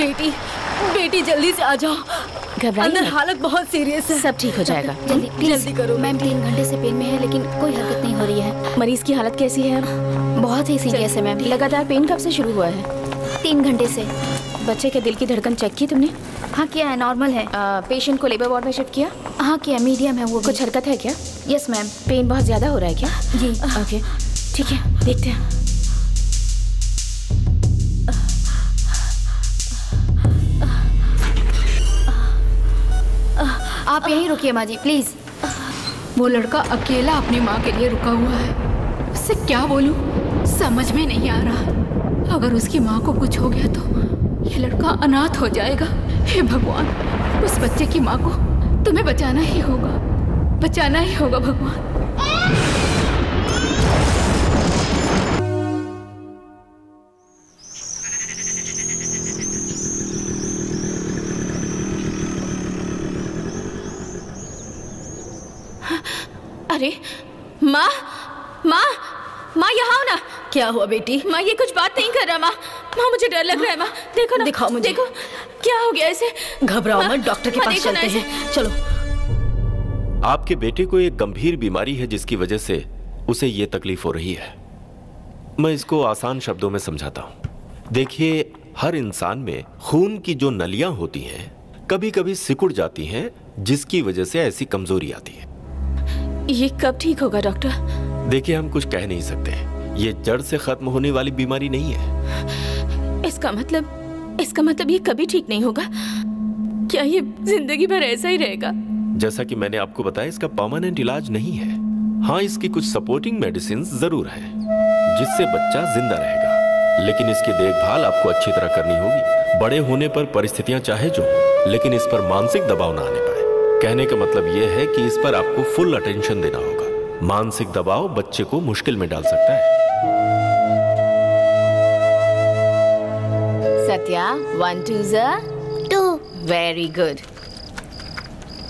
बेटी बेटी जल्दी से आ जाओ, अंदर हालत बहुत सीरियस है। सब ठीक हो जाएगा। जल्दी करो। मैम 3 घंटे से पेन में है लेकिन कोई हरकत नहीं हो रही है। मरीज की हालत कैसी है? बहुत ही सीरियस है मैम। लगातार पेन कब से शुरू हुआ है? 3 घंटे से। बच्चे के दिल की धड़कन चेक की तुमने? हाँ किया है, नॉर्मल है। पेशेंट को लेबर वार्ड में शिफ्ट किया? हाँ किया, मीडियम है वो। कुछ हरकत है क्या? Yes ma'am. पेन बहुत ज्यादा हो रहा है क्या? जी। ओके ठीक है, देखते हैं। आप यहीं रुकिए माँ जी प्लीज। वो लड़का अकेला अपनी माँ के लिए रुका हुआ है। उससे क्या बोलूं समझ में नहीं आ रहा। अगर उसकी माँ को कुछ हो गया तो ये लड़का अनाथ हो जाएगा। हे भगवान, उस बच्चे की माँ को तुम्हें बचाना ही होगा, बचाना ही होगा भगवान। अरे माँ, माँ, माँ यहाँ आओ ना। क्या हुआ बेटी? माँ ये कुछ बात नहीं कर रहा। माँ, माँ मुझे डर लग रहा है। माँ देखो ना, दिखाओ मुझे। देखो क्या हो गया इसे। घबराओ मत, डॉक्टर के पास चलते हैं। चलो। आपके बेटे को एक गंभीर बीमारी है जिसकी वजह से उसे ये तकलीफ हो रही है। मैं इसको आसान शब्दों में समझाता हूँ। देखिए, हर इंसान में खून की जो नलियां होती हैं कभी कभी सिकुड़ जाती हैं, जिसकी वजह से ऐसी कमजोरी आती है। ये कब ठीक होगा डॉक्टर? देखिए, हम कुछ कह नहीं सकते। ये जड़ से खत्म होने वाली बीमारी नहीं है। इसका मतलब ये कभी ठीक नहीं होगा? क्या ये जिंदगी भर ऐसा ही रहेगा? जैसा कि मैंने आपको बताया, इसका परमानेंट इलाज नहीं है। हाँ, इसकी कुछ सपोर्टिंग मेडिसिन जरूर है जिससे बच्चा जिंदा रहेगा, लेकिन इसकी देखभाल आपको अच्छी तरह करनी होगी। बड़े होने पर परिस्थितियां चाहे जो, लेकिन इस पर मानसिक दबाव ना आने पाए। कहने का मतलब यह है कि इस पर आपको फुल अटेंशन देना होगा। मानसिक दबाव बच्चे को मुश्किल में डाल सकता है। Satya, 1 2 2 very good.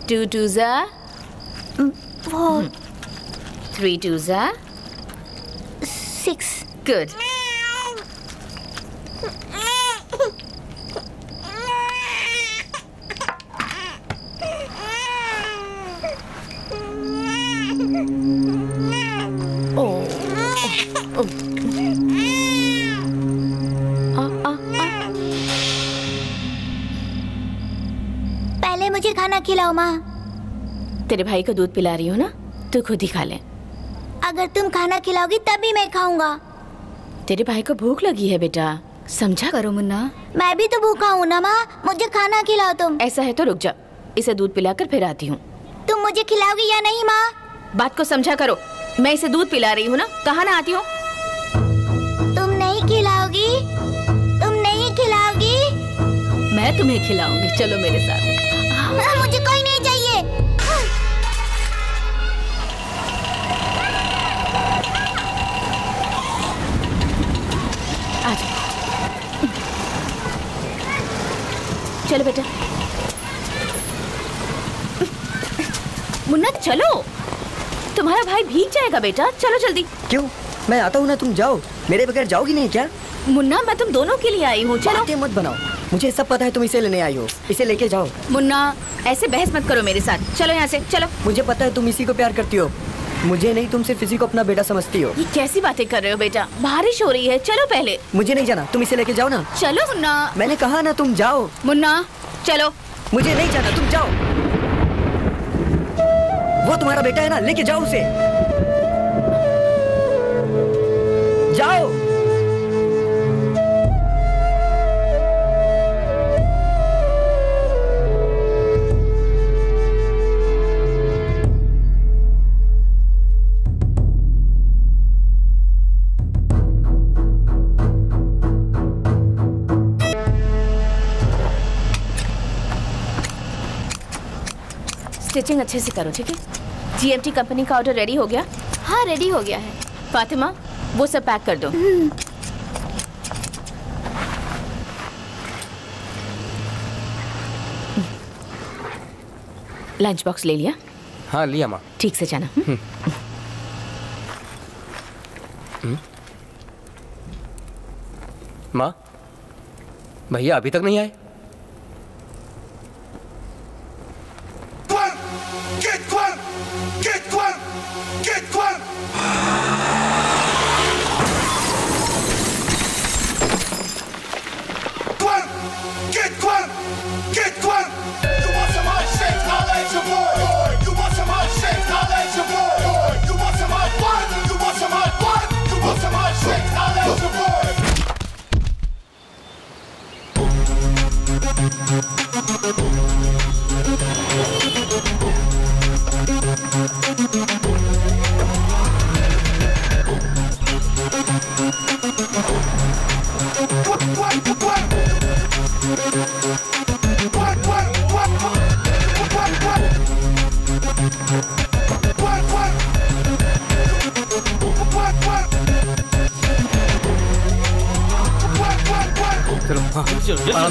2 2 4 3 2 6 गुड। पहले मुझे खाना खिलाओ माँ। तेरे भाई को दूध पिला रही हो ना, तू खुद ही खा ले। अगर तुम खाना खिलाओगी तभी मैं खाऊंगा। तेरे भाई को भूख लगी है बेटा, समझा करो मुन्ना। मैं भी तो भूखा हूँ ना माँ, मुझे खाना खिलाओ तुम। ऐसा है तो रुक जा, इसे दूध पिलाकर फिर आती हूँ। तुम मुझे खिलाओगी या नहीं माँ? बात को समझा करो, मैं इसे दूध पिला रही हूँ ना, कहाँ ना आती हूँ। तुम नहीं खिलाओगी? तुम नहीं खिलाओगी? मैं तुम्हें खिलाऊंगी, चलो मेरे साथ। मुझे कोई नहीं चाहिए। चलो बेटा। मुन्ना चलो, तुम्हारा भाई भीग जाएगा बेटा, चलो जल्दी। क्यों? मैं आता हूँ ना, तुम जाओ। मेरे बगैर जाओगी नहीं क्या? मुन्ना मैं तुम दोनों के लिए आई हूँ, चलो। बातें मत बनाओ, मुझे सब पता है तुम इसे लेने आई हो। इसे लेके जाओ। मुन्ना ऐसे बहस मत करो मेरे साथ, चलो यहाँ से, चलो। मुझे पता है तुम इसी को प्यार करती हो, मुझे नहीं। तुम सिर्फ इसी को अपना बेटा समझती हो। ये कैसी बातें कर रहे हो बेटा, बारिश हो रही है, चलो पहले। मुझे नहीं जाना, तुम इसे लेके जाओ ना। चलो मुन्ना। मैंने कहा ना तुम जाओ। मुन्ना चलो। मुझे नहीं जाना, तुम जाओ। वो तुम्हारा बेटा है ना, लेके जाओ उसे। जाओ। स्टिचिंग अच्छे से करो, ठीक है? जीएमटी कंपनी का ऑर्डर रेडी हो गया? हाँ रेडी हो गया है। फातिमा वो सब पैक कर दो। लंच बॉक्स ले लिया? हाँ लिया माँ। ठीक से जाना। माँ, भैया अभी तक नहीं आए?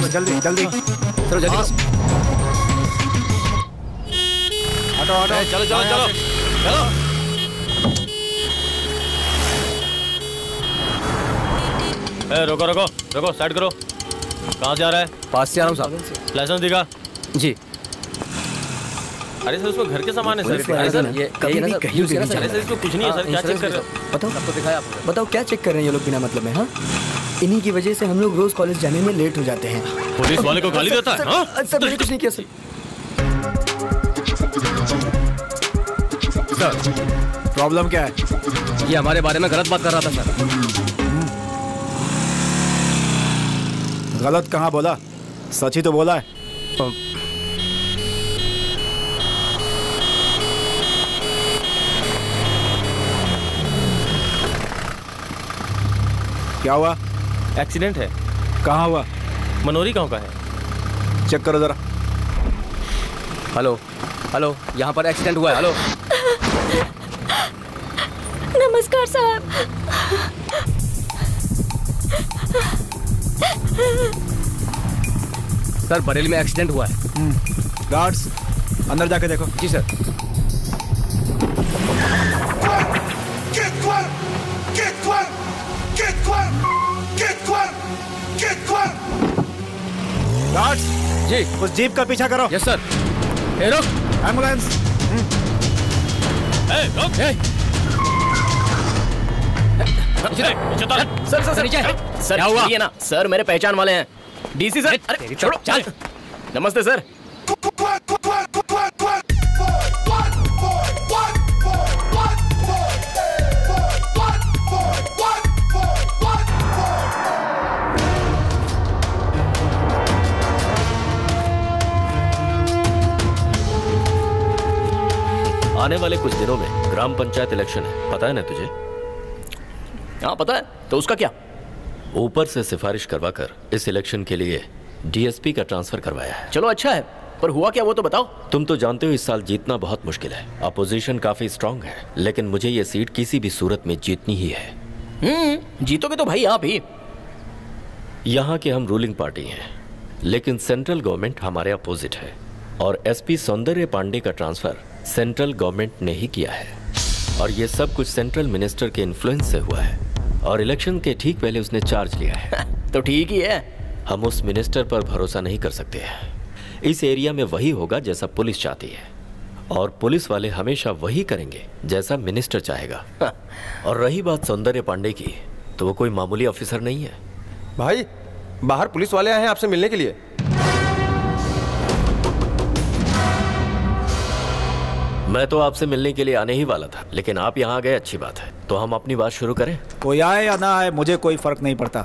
जल्दी जल्दी चलो जल्दी हटो हटो चलो चलो चलो चलो। रुको रुको रुको साइड करो। कहाँ से आ रहा है? पास से आ रहा हूँ साहब। लाइसेंस दिखा। जी। अरे सर उसको घर के सामान है सर। अरे सर ये कहीं भी कहीं भी अरे सर इसको कुछ नहीं है सर। क्या चेक कर रहे हो? बताओ सबको दिखाया आपको। बताओ क्या चेक कर रहे हैं ये लोग बिना मतलब में? हाँ, इन्हीं की वजह से हम लोग रोज कॉलेज जाने में लेट हो जाते हैं। पुलिस वाले को गाली देता है? हाँ सर मैंने कुछ नहीं किया सर। सर प्रॉब्लम क्या है? ये हमारे बारे में गलत बात कर रहा था सर। गलत कहाँ बोला? सच ही तो बोला है। क्या हुआ? एक्सीडेंट है। कहाँ हुआ? मनोरी गांव का है। चेक करो जरा। हेलो हेलो, यहाँ पर एक्सीडेंट हुआ है। हेलो नमस्कार साहब। सर बरेली में एक्सीडेंट हुआ है। गार्ड्स अंदर जाके देखो। जी सर। गार्ड्स जी। उस जीप का पीछा करो। Yes sir. ए रुक। एम्बुलेंस। सर सर नीचे। सर क्या हुआ? ये ना सर मेरे पहचान वाले हैं। DC sir. अरे छोड़ो चल। नमस्ते सर। आने वाले कुछ दिनों में ग्राम पंचायत इलेक्शन है, पता है ना तुझे? हाँ पता है। तो उसका क्या? ऊपर से सिफारिश करवाकर इस इलेक्शन के लिए डीएसपी का ट्रांसफर करवाया है। चलो अच्छा है, पर हुआ क्या वो तो बताओ। तुम तो जानते हो इस साल जीतना बहुत मुश्किल है। अपोजिशन काफी स्ट्रांग है, लेकिन मुझे ये सीट किसी भी सूरत में जीतनी ही है। जीतोगे तो भाई आप ही। यहाँ के हम रूलिंग पार्टी हैं, लेकिन सेंट्रल गवर्नमेंट हमारे अपोजिट है। और एसपी सौंदर्य पांडे का ट्रांसफर सेंट्रल गवर्नमेंट ने ही किया है। और ये सब कुछ सेंट्रल मिनिस्टर के इन्फ्लुएंस से हुआ है। और इलेक्शन के ठीक पहले उसने चार्ज लिया है। तो ठीक ही है। हम उस मिनिस्टर पर भरोसा नहीं कर सकते हैं। इस एरिया में वही होगा जैसा पुलिस चाहती है, और पुलिस वाले हमेशा वही करेंगे जैसा मिनिस्टर चाहेगा। और रही बात सौंदर्य पांडे की, तो वो कोई मामूली ऑफिसर नहीं है। भाई बाहर पुलिस वाले आए हैं आपसे मिलने के लिए। मैं तो आपसे मिलने के लिए आने ही वाला था, लेकिन आप यहाँ आ गए, अच्छी बात है। तो हम अपनी बात शुरू करें। कोई आए या ना आए मुझे कोई फर्क नहीं पड़ता।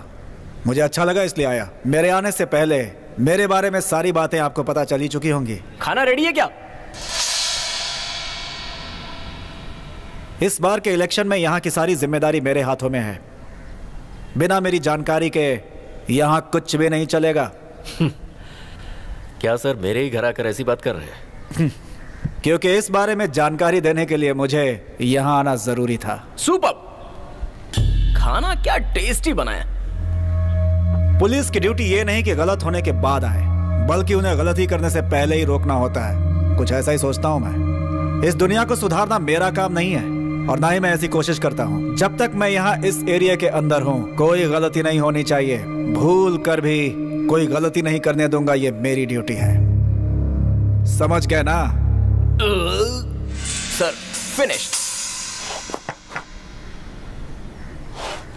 मुझे अच्छा लगा इसलिए आया। मेरे आने से पहले मेरे बारे में सारी बातें आपको पता चली चुकी होंगी। खाना रेडी है क्या? इस बार के इलेक्शन में यहाँ की सारी जिम्मेदारी मेरे हाथों में है। बिना मेरी जानकारी के यहाँ कुछ भी नहीं चलेगा। क्या सर मेरे ही घर आकर ऐसी बात कर रहे हैं? क्योंकि इस बारे में जानकारी देने के लिए मुझे यहाँ आना जरूरी था। सुपर। खाना क्या टेस्टी बना है। पुलिस की ड्यूटी ये नहीं कि गलत होने के बाद आए, बल्कि उन्हें गलती करने से पहले ही रोकना होता है। कुछ ऐसा ही सोचता हूँ मैं। इस दुनिया को सुधारना मेरा काम नहीं है, और ना ही मैं ऐसी कोशिश करता हूँ। जब तक मैं यहाँ इस एरिया के अंदर हूँ, कोई गलती नहीं होनी चाहिए। भूल कर भी कोई गलती नहीं करने दूंगा। ये मेरी ड्यूटी है। समझ गए ना? Sir finish.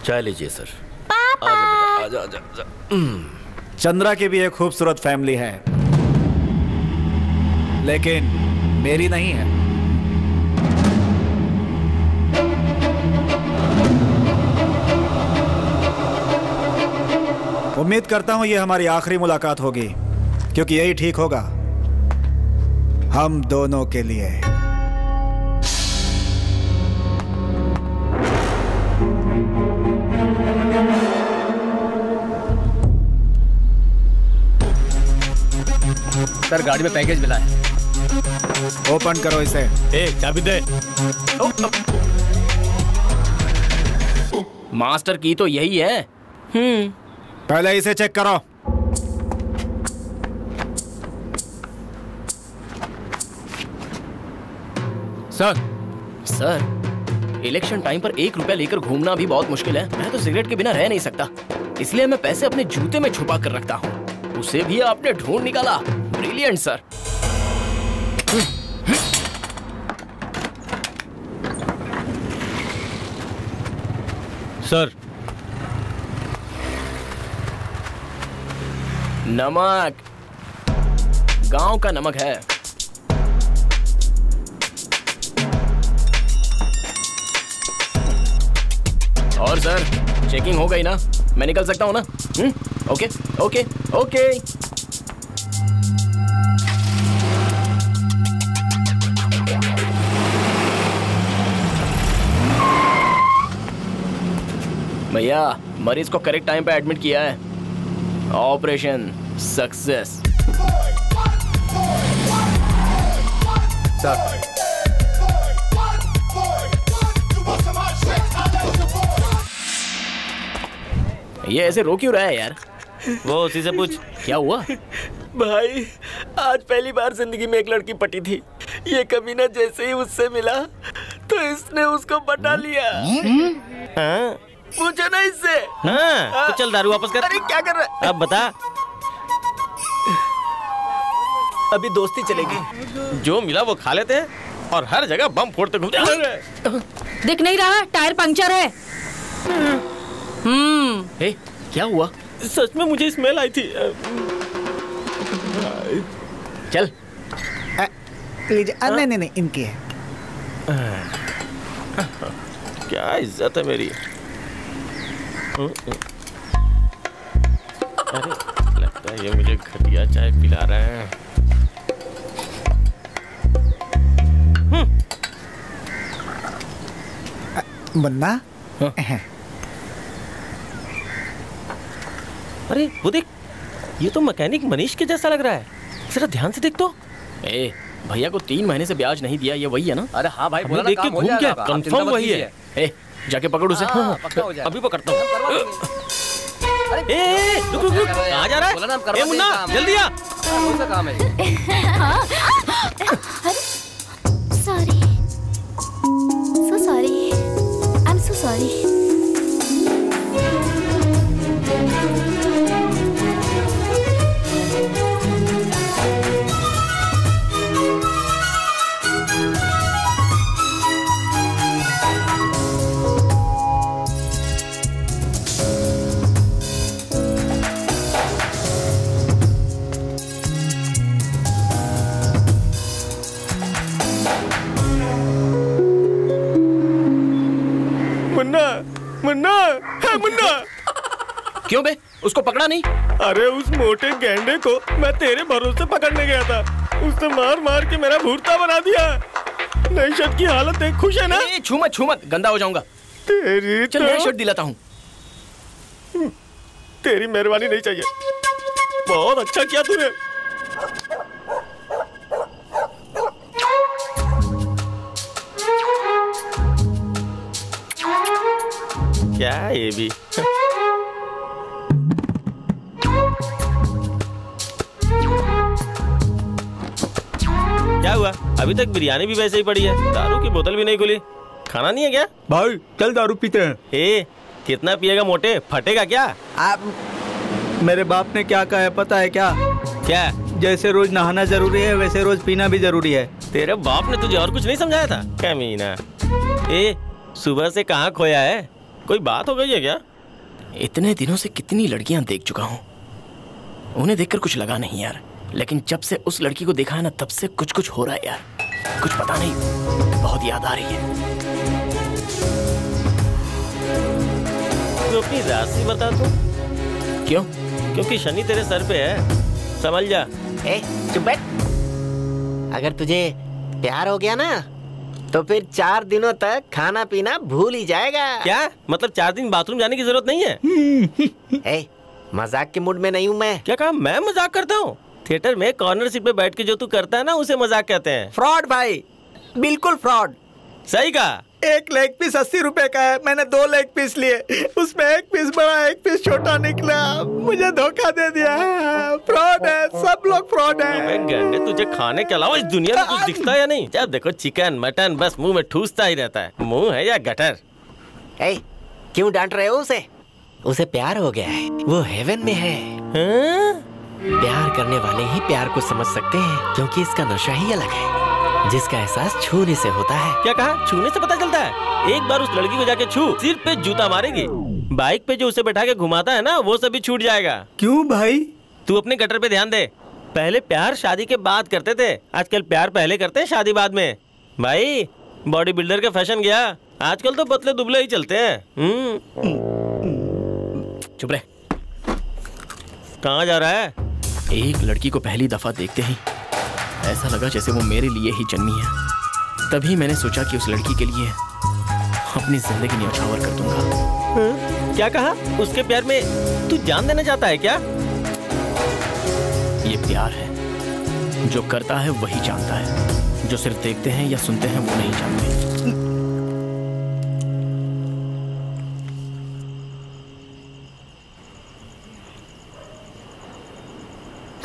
चाय लीजिए सर। पापा। आजा आजा आजा। चंद्रा की भी एक खूबसूरत फैमिली है, लेकिन मेरी नहीं है। उम्मीद करता हूं ये हमारी आखिरी मुलाकात होगी, क्योंकि यही ठीक होगा हम दोनों के लिए। सर गाड़ी में पैकेज मिला है। ओपन करो इसे। चाबी दे। मास्टर की तो यही है। पहले इसे चेक करो। सर इलेक्शन टाइम पर 1 रुपया लेकर घूमना भी बहुत मुश्किल है। मैं तो सिगरेट के बिना रह नहीं सकता, इसलिए मैं पैसे अपने जूते में छुपा कर रखता हूँ। उसे भी आपने ढूंढ निकाला। Brilliant sir. सर नमक गांव का नमक है। और सर चेकिंग हो गई ना, मैं निकल सकता हूं ना? Okay okay okay. भैया मरीज को करेक्ट टाइम पे एडमिट किया है। Operation success. सर ये ऐसे रो क्यों रहा है यार? वो उसी से पूछ। क्या हुआ? भाई आज पहली बार जिंदगी में एक लड़की पटी थी। ये कमीना जैसे ही उससे मिला तो इसने उसको पटा लिया। हाँ? पूछो ना इससे। हाँ, तो चल दारू वापस कर। अरे क्या कर रहा है? अब बता। अभी दोस्ती चलेगी। जो मिला वो खा लेते हैं और हर जगह बम फोड़ते घूमते। दिख नहीं रहा, टायर पंक्चर है। ए, क्या हुआ? सच में मुझे स्मेल आई थी। चल लीजिए। नहीं नहीं नहीं, इनकी है। क्या इज्जत है मेरी। अरे लगता है ये मुझे घटिया चाय पिला रहे हैं। मुन्ना। अरे वो देख, ये तो मैकेनिक मनीष के जैसा लग रहा है। जरा ध्यान से देख तो। ए, भैया को 3 महीने से ब्याज नहीं दिया, ये वही है ना? अरे हाँ भाई, बोला देख के घूम के कंफर्म वही है। ए, जाके पकड़ उसे। अभी पकड़ता हूँ। ए, रुक रुक रुक, कहाँ जा रहा है? ए मुन्ना, जल्दी आ। कौन सा काम है? Sorry, so sorry, I am so sorry. Munna है मुन्ना। क्यों बे, उसको पकड़ा नहीं? अरे उस मोटे गैंडे को मैं तेरे भरोसे पकड़ने गया था, उसने मार मार के मेरा भूरता बना दिया। नई शर्ट की हालत देख, खुश है ना? छू मत, गंदा हो जाऊंगा। तेरी चल नई शर्ट दिलाता हूँ। तेरी मेहरबानी नहीं चाहिए, बहुत अच्छा किया तूने। क्या ये भी? क्या हुआ? अभी तक बिरयानी भी वैसे ही पड़ी है, दारू की बोतल भी नहीं खुली। खाना नहीं है क्या? भाई चल दारू पीते हैं। ए, कितना पिएगा मोटे, फटेगा क्या? आप मेरे बाप ने क्या कहा है पता है क्या? क्या? जैसे रोज नहाना जरूरी है वैसे रोज पीना भी जरूरी है। तेरे बाप ने तुझे और कुछ नहीं समझाया था? कमीना। ए, सुबह से कहाँ खोया है? कोई बात हो गई है क्या? इतने दिनों से कितनी लड़कियां देख चुका हूँ, उन्हें देखकर कुछ लगा नहीं यार, लेकिन जब से उस लड़की को देखा है ना तब से कुछ कुछ हो रहा है यार। कुछ पता नहीं, बहुत याद आ रही है। तू अपनी राशि बता तू। क्यों? क्योंकि शनि तेरे सर पे है, समझ जा। ए, चुप बैठ। अगर तुझे प्यार हो गया ना तो फिर 4 दिनों तक खाना पीना भूल ही जाएगा। क्या मतलब 4 दिन बाथरूम जाने की जरूरत नहीं है? ए, मजाक के मूड में नहीं हूँ मैं। क्या कहा? मैं मजाक करता हूँ? थिएटर में कॉर्नर सीट पे बैठ के जो तू करता है ना उसे मजाक कहते हैं। फ्रॉड भाई, बिल्कुल फ्रॉड। सही कहा। एक लेग पीस 80 रुपए का है, मैंने 2 लेग पीस लिए, उसमें एक पीस बड़ा एक पीस छोटा निकला, मुझे धोखा दे दिया। फ्रॉड है, सब लोग फ्रॉड है। गंडे, तुझे खाने के अलावा इस दुनिया में कुछ दिखता है या नहीं? जब देखो चिकन मटन बस मुंह में ठूसता ही रहता है। मुंह है या गटर? ए, क्यों डांट रहे हो उसे? उसे प्यार हो गया है, वो हेवन में है। प्यार करने वाले ही प्यार को समझ सकते हैं, क्योंकि इसका नशा ही अलग है, जिसका एहसास छूने से होता है। क्या कहा? छूने से पता चलता है? एक बार उस लड़की को जाके छू, सिर पे जूता मारेगी। बाइक पे जो उसे बैठा के घुमाता है ना वो सभी छूट जाएगा। क्यों भाई? तू अपने गटर पे ध्यान दे। पहले प्यार शादी के बाद करते थे, आजकल प्यार पहले करते हैं शादी बाद में। भाई बॉडी बिल्डर का फैशन गया, आजकल तो पतले दुबले ही चलते हैं। चुप रहे। कहाँ जा रहा है? एक लड़की को पहली दफा देखते ही ऐसा लगा जैसे वो मेरे लिए ही जन्मी है। तभी मैंने सोचा कि उस लड़की के लिए अपनी जिंदगी न्यौछावर कर दूंगा। क्या कहा? उसके प्यार में तू जान देना चाहता है क्या? ये प्यार है, जो करता है वही जानता है, जो सिर्फ देखते हैं या सुनते हैं वो नहीं जानते।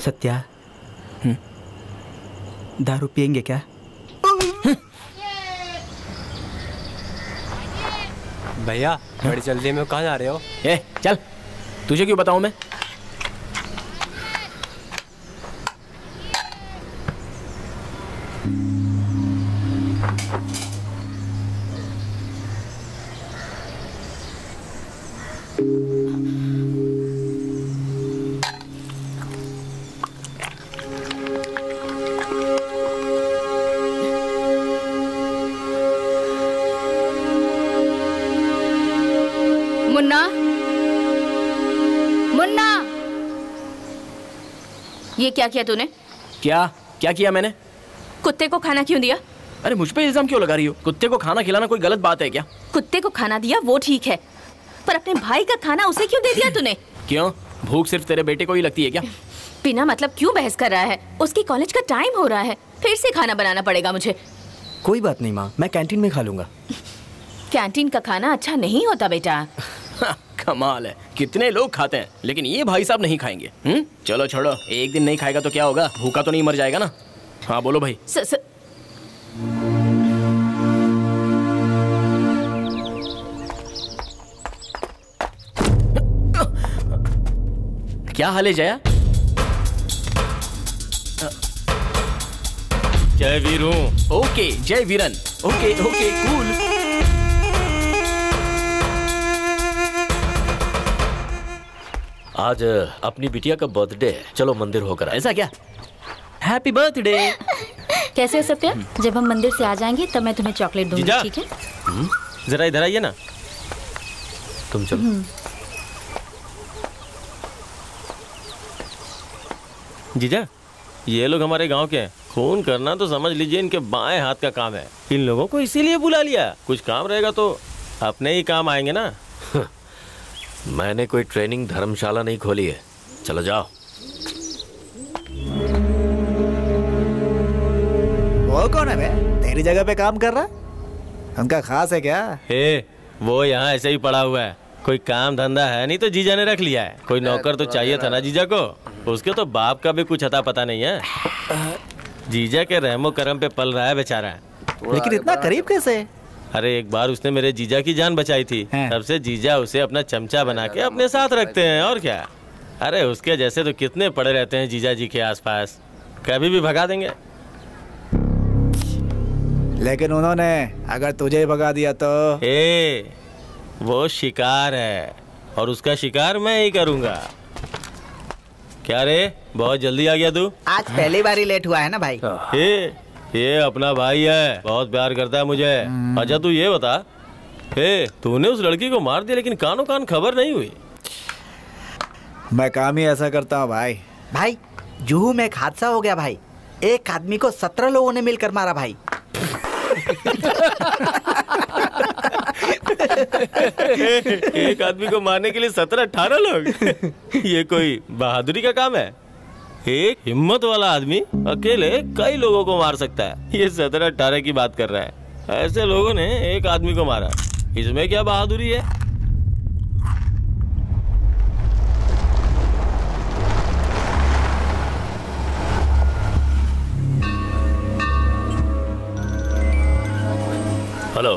सत्या, दारू पियेंगे क्या? भैया बड़ी जल्दी में कहाँ जा रहे हो? ए, चल, तुझे क्यों बताऊं मैं? मुन्ना, मुन्ना, ये क्या किया तूने? क्या क्या किया मैंने? कुत्ते को खाना क्यों दिया? अरे मुझ पे इल्जाम क्यों लगा रही हो? कुत्ते को खाना खिलाना कोई गलत बात है क्या? कुत्ते को खाना दिया वो ठीक है, पर अपने भाई का खाना उसे क्यों दे दिया तूने? क्यों? भूख सिर्फ तेरे बेटे को ही लगती है क्या? बिना मतलब क्यों बहस कर रहा है? उसकी कॉलेज का टाइम हो रहा है, फिर से खाना बनाना पड़ेगा मुझे। कोई बात नहीं माँ, मैं कैंटीन में खा लूंगा। कैंटीन का खाना अच्छा नहीं होता बेटा। कमाल है, कितने लोग खाते हैं लेकिन ये भाई साहब नहीं खाएंगे। चलो छोड़ो, एक दिन नहीं खाएगा तो क्या होगा? भूखा तो नहीं मर जाएगा ना? हाँ बोलो भाई। क्या हाल है जया? जय वीरू। ओके जय वीरन। Okay okay cool. आज अपनी बिटिया का बर्थडे है, चलो मंदिर होकर। ऐसा क्या? Happy birthday. कैसे हो सत्या? जब हम मंदिर से आ जाएंगे तब मैं तुम्हें चॉकलेट दूंगी, ठीक है? जरा इधर आइए ना। तुम चलो। जीजा, ये लोग हमारे गांव के हैं। खून करना तो समझ लीजिए इनके बाएं हाथ का काम है। इन लोगों को इसीलिए बुला लिया, कुछ काम रहेगा तो अपने ही काम आएंगे ना। मैंने कोई ट्रेनिंग धर्मशाला नहीं खोली है, चलो जाओ। वो कौन है बे? तेरी जगह पे काम कर रहा? उनका खास है क्या? वो यहाँ ऐसे ही पड़ा हुआ है, कोई काम धंधा है नहीं तो जीजा ने रख लिया है। कोई नौकर तो चाहिए था ना जीजा को। उसके तो बाप का भी कुछ अता पता नहीं है। जीजा के रहमो करम पे पल रहा है बेचारा। लेकिन इतना करीब कैसे? अरे एक बार उसने मेरे जीजा की जान बचाई थी, तब से जीजा उसे अपना चमचा बना के अपने साथ रखते हैं। और क्या, अरे उसके जैसे तो कितने पड़े रहते हैं जीजा जी के आसपास, कभी भी भगा देंगे। लेकिन उन्होंने अगर तुझे भगा दिया तो? वो शिकार है और उसका शिकार मैं ही करूंगा। क्या रे, बहुत जल्दी आ गया तू? आज पहली बार ही लेट हुआ है ना भाई। ये अपना भाई है, बहुत प्यार करता है मुझे। अच्छा तू ये बता, तूने उस लड़की को मार दिया लेकिन कानों कान खबर नहीं हुई? मैं काम ही ऐसा करता हूँ भाई। भाई जुहू में एक हादसा हो गया भाई, एक आदमी को 17 लोगों ने मिलकर मारा भाई। एक आदमी को मारने के लिए 17-18 लोग? ये कोई बहादुरी का काम है? एक हिम्मत वाला आदमी अकेले कई लोगों को मार सकता है, ये 17-18 की बात कर रहा है। ऐसे लोगों ने एक आदमी को मारा, इसमें क्या बहादुरी है? हेलो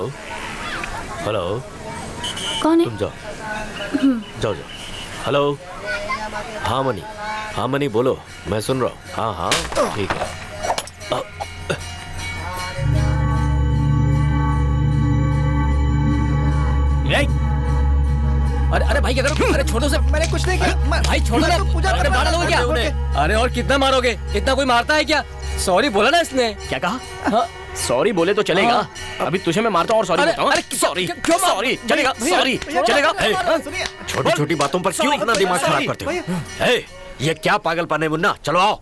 हेलो, कौन है? तुम जाओ जाओ जाओ। हेलो, हाँ मनी बोलो, मैं सुन रहा हूँ। हाँ हाँ ठीक है। अरे भाई क्या करो? अरे छोड़ो से, मैंने कुछ नहीं किया भाई, छोड़ो ना। अरे मार लोगे क्या? अरे और कितना मारोगे? इतना कोई मारता है क्या? सॉरी बोला ना इसने। क्या कहा? हाँ सॉरी बोले तो चलेगा। अभी तुझे मैं मारता हूँ और सॉरी बताऊँ। अरे सॉरी क्यों? सॉरी चलेगा, सॉरी चलेगा। छोटी छोटी बातों पर क्यों अपना दिमाग खराब करते हो? ये क्या पागलपन है मुन्ना? चलो आओ।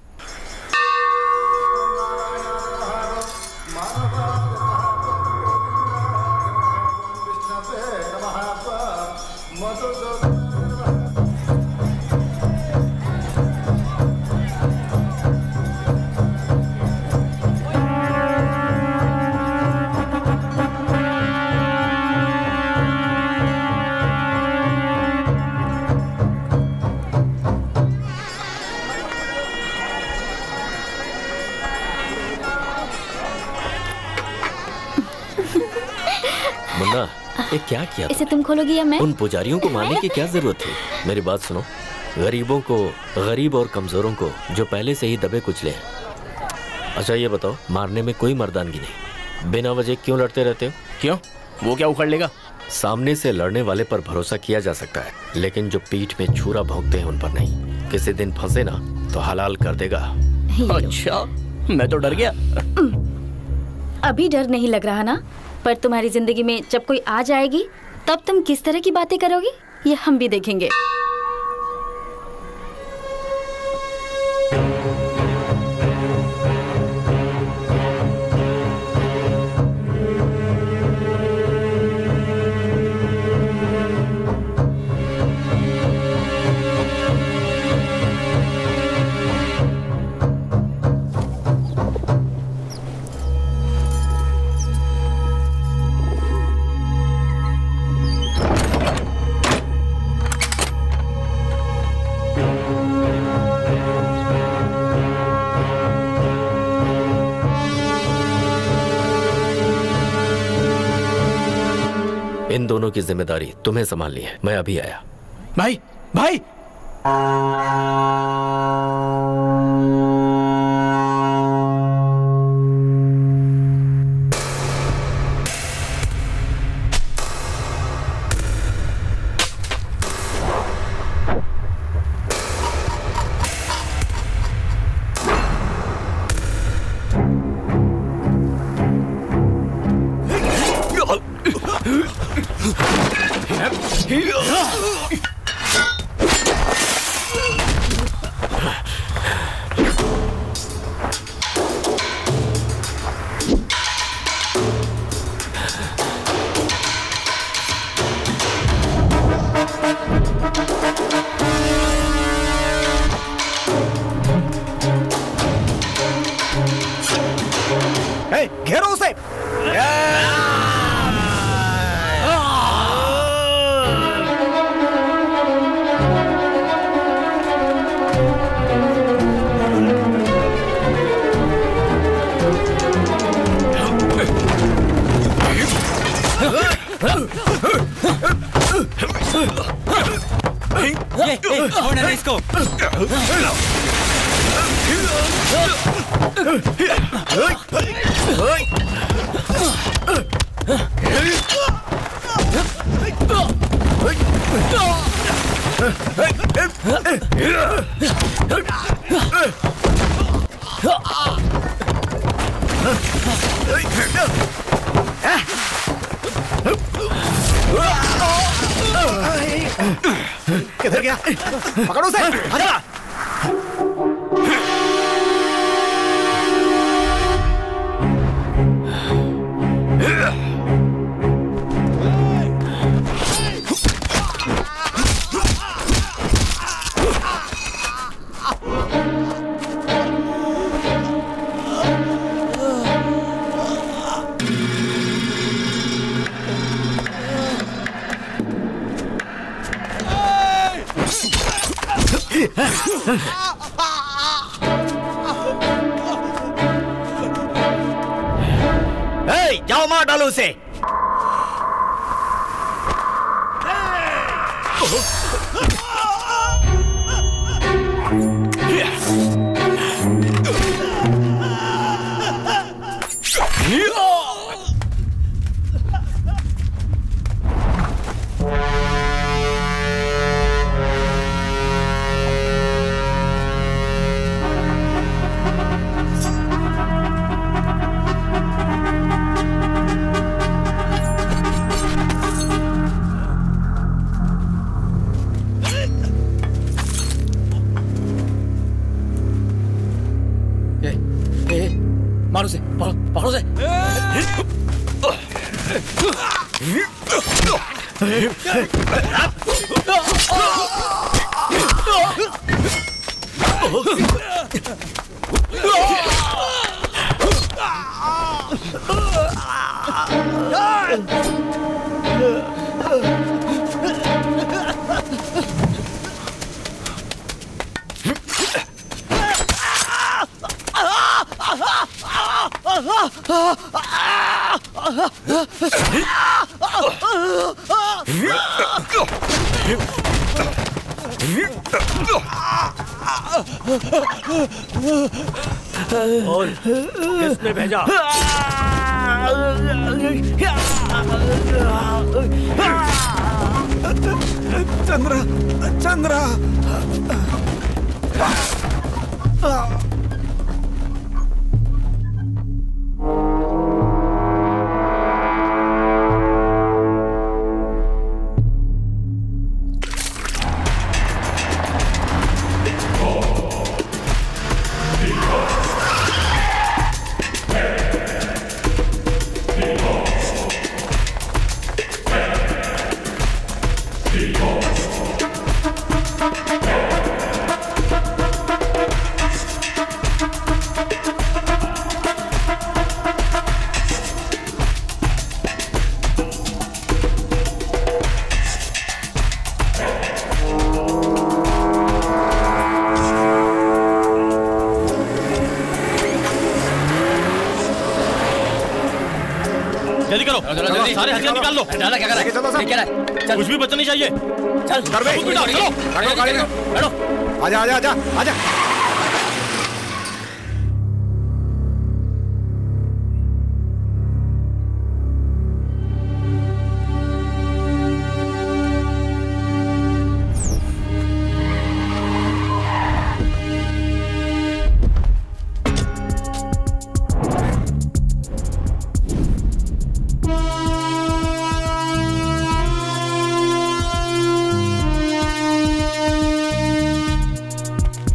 ये क्या किया? इसे तुम खोलोगी या मैं? उन पुजारियों को मारने की क्या जरूरत थी? मेरी बात सुनो, गरीबों को, गरीब और कमजोरों को जो पहले से ही दबे कुचले हैं। अच्छा ये बताओ, मारने में कोई मर्दानगी नहीं, बिना वजह क्यों लड़ते रहते हो? क्यों? वो क्या उखड़ लेगा? सामने से लड़ने वाले पर भरोसा किया जा सकता है, लेकिन जो पीठ में छुरा भोंकते हैं उन पर नहीं। किसी दिन फंसे ना तो हलाल कर देगा। अच्छा मैं तो डर गया। अभी डर नहीं लग रहा ना, पर तुम्हारी जिंदगी में जब कोई आ जाएगी तब तुम किस तरह की बातें करोगी ये हम भी देखेंगे। इन दोनों की जिम्मेदारी तुम्हें संभालनी है। मैं अभी आया। भाई भाई घेरो उसे। छोड़ने दे इसको। किधर गया? पकड़ो उसे। आजा। जाओ मार डालो उसे। मारो से, पकड़ो से। और किसने भेजा? चंद्रा, चंद्रा। जल्दी करो, सारे हथियार निकाल लो। क्या कर रहा है? कुछ भी बचना नहीं चाहिए। चल चलो गाड़ी में बैठो। आजा आजा आजा आजा।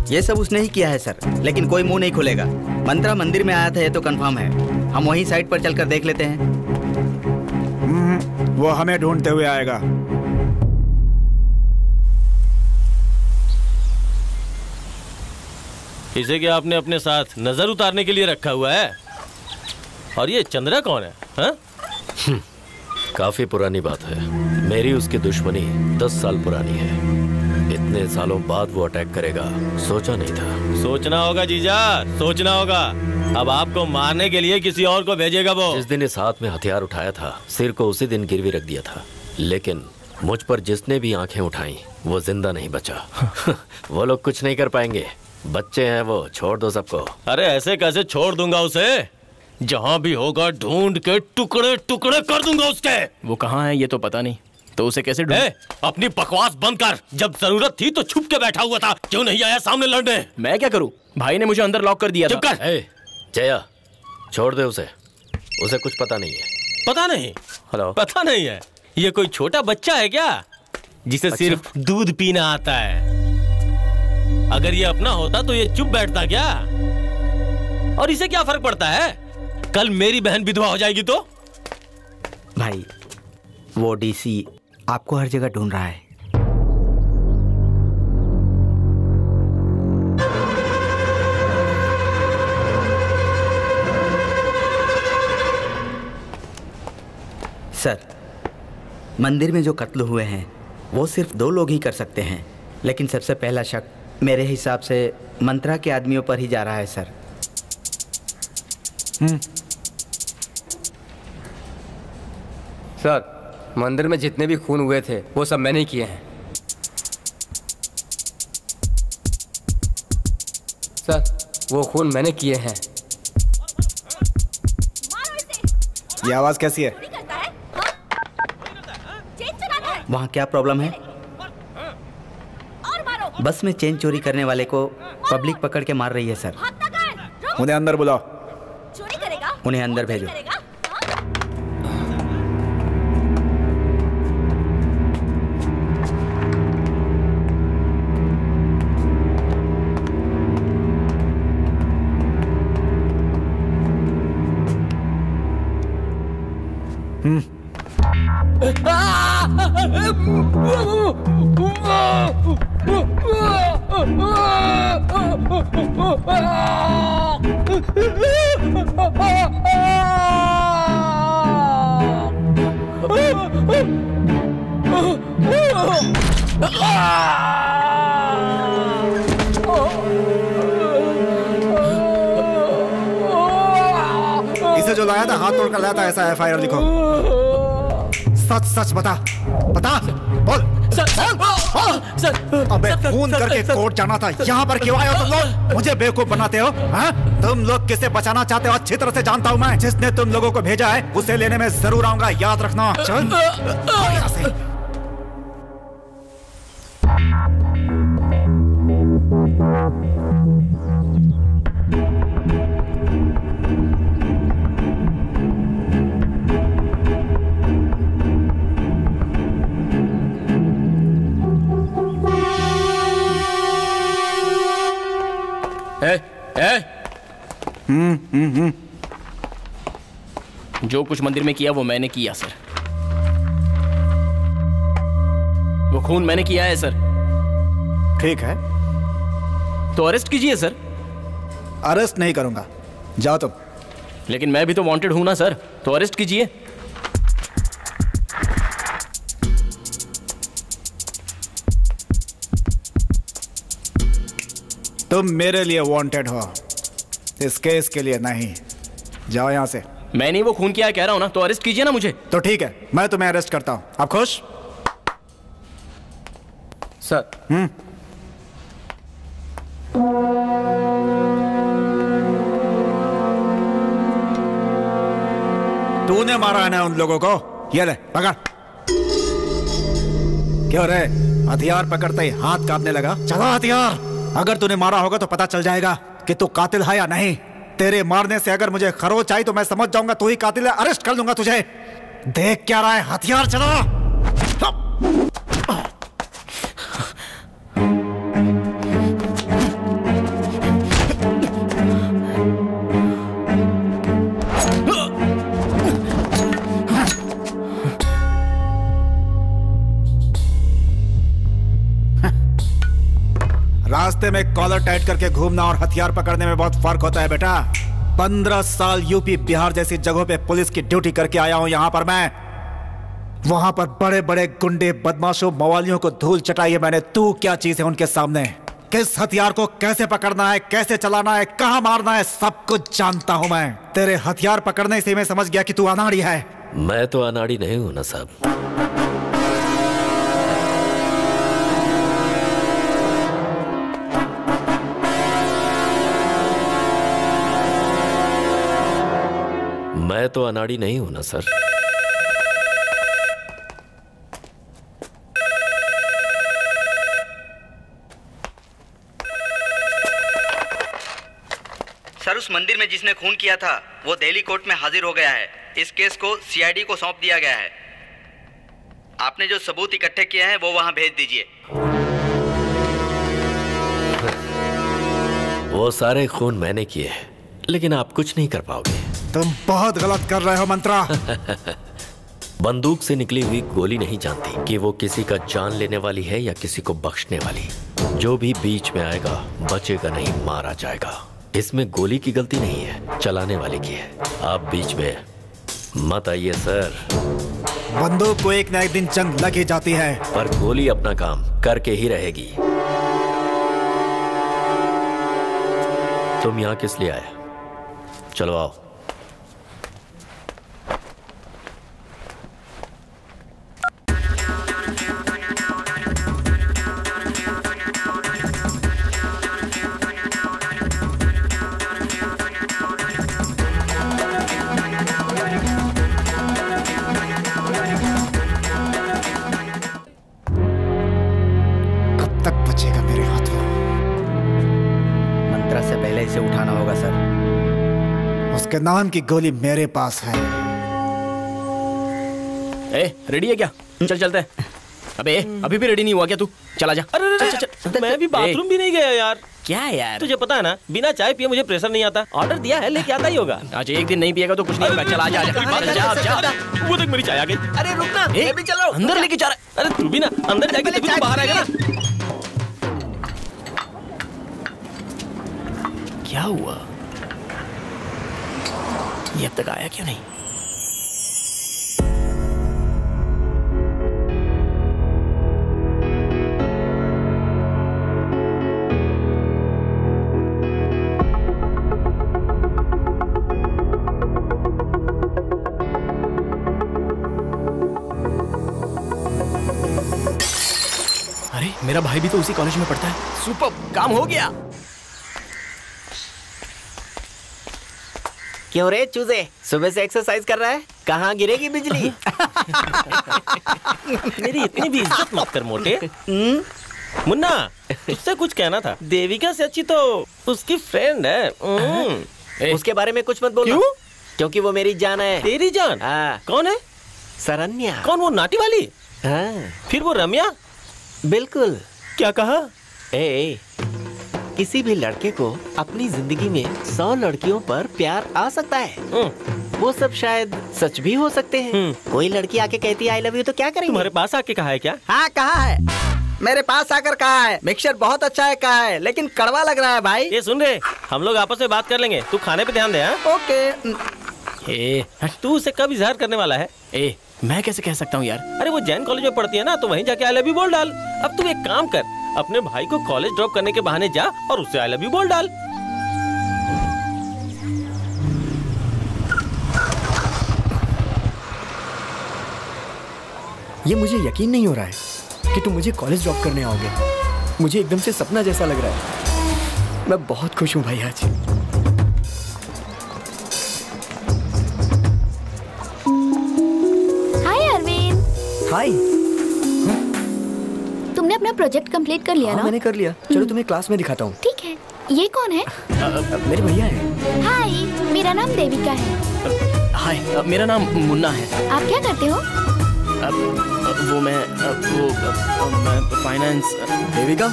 ये सब उसने ही किया है सर, लेकिन कोई मुंह नहीं खुलेगा। मंत्रा मंदिर में आया था ये तो कंफर्म है। हम वहीं साइट पर चलकर देख लेते हैं। वो हमें ढूंढते हुए आएगा। इसे क्या आपने अपने साथ नजर उतारने के लिए रखा हुआ है? और ये चंद्रा कौन है? हा? काफी पुरानी बात है। मेरी उसकी दुश्मनी 10 साल पुरानी है। इतने सालों बाद वो अटैक करेगा सोचा नहीं था। सोचना होगा जीजा, सोचना होगा। अब आपको मारने के लिए किसी और को भेजेगा वो। जिस दिन इस हाथ में हथियार उठाया था, सिर को उसी दिन गिरवी रख दिया था। लेकिन मुझ पर जिसने भी आंखें उठाई वो जिंदा नहीं बचा। वो लोग कुछ नहीं कर पाएंगे, बच्चे हैं वो, छोड़ दो सबको। अरे ऐसे कैसे छोड़ दूंगा उसे? जहाँ भी होगा ढूंढ के टुकड़े टुकड़े कर दूंगा उसके। वो कहाँ है ये तो पता नहीं, तो उसे कैसे ढूंढ? अपनी बकवास बंद कर। जब जरूरत थी तो छुप के बैठा हुआ था, क्यों नहीं आया सामने लड़ने? मैं क्या करूं? भाई ने मुझे अंदर लॉक कर दिया था। चुप कर। जया छोड़ दे उसे कुछ पता नहीं है। पता नहीं? हेलो, पता नहीं है? ये कोई छोटा बच्चा है क्या जिसे सिर्फ दूध पीना आता है? अगर ये अपना होता तो ये चुप बैठता क्या? और इसे क्या फर्क पड़ता है? कल मेरी बहन विधवा हो जाएगी तो? भाई वो डीसी आपको हर जगह ढूंढ रहा है। सर, मंदिर में जो कत्ल हुए हैं वो सिर्फ 2 लोग ही कर सकते हैं, लेकिन सबसे पहला शक मेरे हिसाब से मंत्रा के आदमियों पर ही जा रहा है सर। सर, मंदिर में जितने भी खून हुए थे वो सब मैंने किए हैं। सर, वो खून मैंने किए हैं। ये आवाज कैसी है? वहाँ क्या प्रॉब्लम है? बस में चेन चोरी करने वाले को पब्लिक पकड़ के मार रही है सर। उन्हें अंदर बुलाओ। उन्हें अंदर भेजो। इसे जो लाया था हाथ तोड़ कर लाया था, ऐसा एफआईआर लिखो। सच सच बता, बता, बोल। अबे खून करके कोर्ट जाना था, यहाँ पर क्यों आए हो तुम लोग? मुझे बेवकूफ बनाते हो? हाँ? तुम लोग किसे बचाना चाहते हो अच्छी तरह से जानता हूँ मैं। जिसने तुम लोगों को भेजा है उसे लेने में जरूर आऊंगा, याद रखना। चल यहाँ से। जो कुछ मंदिर में किया वो मैंने किया सर। वो खून मैंने किया है सर। ठीक है, तो अरेस्ट कीजिए सर। अरेस्ट नहीं करूंगा, जाओ तुम। लेकिन मैं भी तो वांटेड हूं ना सर, तो अरेस्ट कीजिए। तुम मेरे लिए वांटेड हो, इस केस के लिए नहीं। जाओ यहां से। मैं नहीं वो खून किया कह रहा हूं ना, तो अरेस्ट कीजिए ना मुझे। तो ठीक है, मैं तुम्हें अरेस्ट करता हूं। आप खुश? सर। तूने मारा है ना उन लोगों को? ये ले पकड़। क्यों रे, हथियार पकड़ते ही हाथ कांपने लगा? चला हथियार। अगर तूने मारा होगा तो पता चल जाएगा कि तू कातिल है या नहीं। तेरे मारने से अगर मुझे खरोच आई तो मैं समझ जाऊंगा तू ही कातिल है, अरेस्ट कर लूंगा तुझे। देख क्या रहा है, हथियार चला। रास्ते में कॉलर टाइट करके घूमना और हथियार पकड़ने में बहुत फर्क होता है बेटा। 15 साल यूपी बिहार जैसी जगहों पे पुलिस की ड्यूटी करके आया हूं। यहां पर मैं, वहां पर बड़े बड़े गुंडे बदमाशों मवालियों को धूल चटाई है मैंने। तू क्या चीज है उनके सामने? किस हथियार को कैसे पकड़ना है, कैसे चलाना है, कहां मारना है, सब कुछ जानता हूं मैं। तेरे हथियार पकड़ने से मैं समझ गया कि तू अनाड़ी है। मैं तो अनाड़ी नहीं हूं ना साहब। मैं तो अनाड़ी नहीं हूं ना सर। सर, उस मंदिर में जिसने खून किया था वो दिल्ली कोर्ट में हाजिर हो गया है। इस केस को सीआईडी को सौंप दिया गया है। आपने जो सबूत इकट्ठे किए हैं वो वहां भेज दीजिए। वो सारे खून मैंने किए हैं, लेकिन आप कुछ नहीं कर पाओगे। तुम बहुत गलत कर रहे हो मंत्रा। बंदूक से निकली हुई गोली नहीं जानती कि वो किसी का जान लेने वाली है या किसी को बख्शने वाली। जो भी बीच में आएगा बचेगा नहीं, मारा जाएगा। इसमें गोली की गलती नहीं है, चलाने वाले की है। आप बीच में मत आइए सर। बंदूक को एक न एक दिन जंग लग ही जाती है, पर गोली अपना काम करके ही रहेगी। तुम यहाँ किस लिए आए? चलो आओ। उसके नाम की गोली मेरे पास है। रेडी है क्या? चल चलते हैं। अबे अभी भी रेडी नहीं हुआ क्या तू? चला जा। अरे चल, मैं भी बाथरूम भी नहीं गया यार। क्या यार? तुझे पता है ना, बिना चाय पिए मुझे प्रेशर नहीं आता। ऑर्डर दिया है, लेके आता ही होगा। आज एक दिन नहीं पिएगा तो कुछ नहीं होगा। चला जा। वो देख मेरी चाय आ गई। अरे रुकना, मैं भी चल रहा हूँ। अंदर लेके जा रहा है। अरे तू भी ना अंदर जाके तभी तो बाहर आएगा ना। क्या हुआ? ये अब तक आया क्यों नहीं? अरे मेरा भाई भी तो उसी कॉलेज में पढ़ता है। सुपर, काम हो गया। क्यों रे चूजे, सुबह से एक्सरसाइज कर रहा है? कहाँ गिरेगी बिजली? मेरी इतनी भी इज्जत मत कर मोटे। मुन्ना, तुझसे कुछ कहना था। देविका से अच्छी तो उसकी फ्रेंड है। उसके बारे में कुछ मत बोलो। क्यों? क्योंकि वो मेरी जान है। तेरी जान? कौन है? सरन्या। कौन, वो नाटी वाली? हाँ। फिर वो रम्या? बिल्कुल। क्या कहा? किसी भी लड़के को अपनी जिंदगी में 100 लड़कियों पर प्यार आ सकता है। वो सब शायद सच भी हो सकते हैं। कोई लड़की आके कहती है आई लव यू तो क्या करेंगे? तुम्हारे पास आके कहा है क्या? हाँ कहा है, मेरे पास आकर कहा है। मिक्सचर बहुत अच्छा है कहा है, लेकिन कड़वा लग रहा है भाई। ये सुन रहे, हम लोग आपस में बात कर लेंगे, तू खाने पे ध्यान दे। ओके। तू उसे कब इजहार करने वाला है? मैं कैसे कह सकता हूँ यार? अरे वो जैन कॉलेज में पढ़ती है ना, तो वहीं जाके आई लव यू बोल डाल। अब तू एक काम कर, अपने भाई को कॉलेज ड्रॉप करने के बहाने जा और उससे आई लव यू बोल डाल। ये मुझे यकीन नहीं हो रहा है कि तुम मुझे कॉलेज ड्रॉप करने आओगे। मुझे एकदम से सपना जैसा लग रहा है। मैं बहुत खुश हूँ भाई आज। हाय अरविंद। हाय। तुमने अपना प्रोजेक्ट कंप्लीट कर लिया ना? मैंने कर लिया। चलो तुम्हें क्लास में दिखाता हूँ। ठीक है। ये कौन है? मेरे भैया हैं। हाय, मेरा नाम देविका है। हाय, मेरा नाम मुन्ना है। आप क्या करते हो? मैं फाइनेंस। देविका,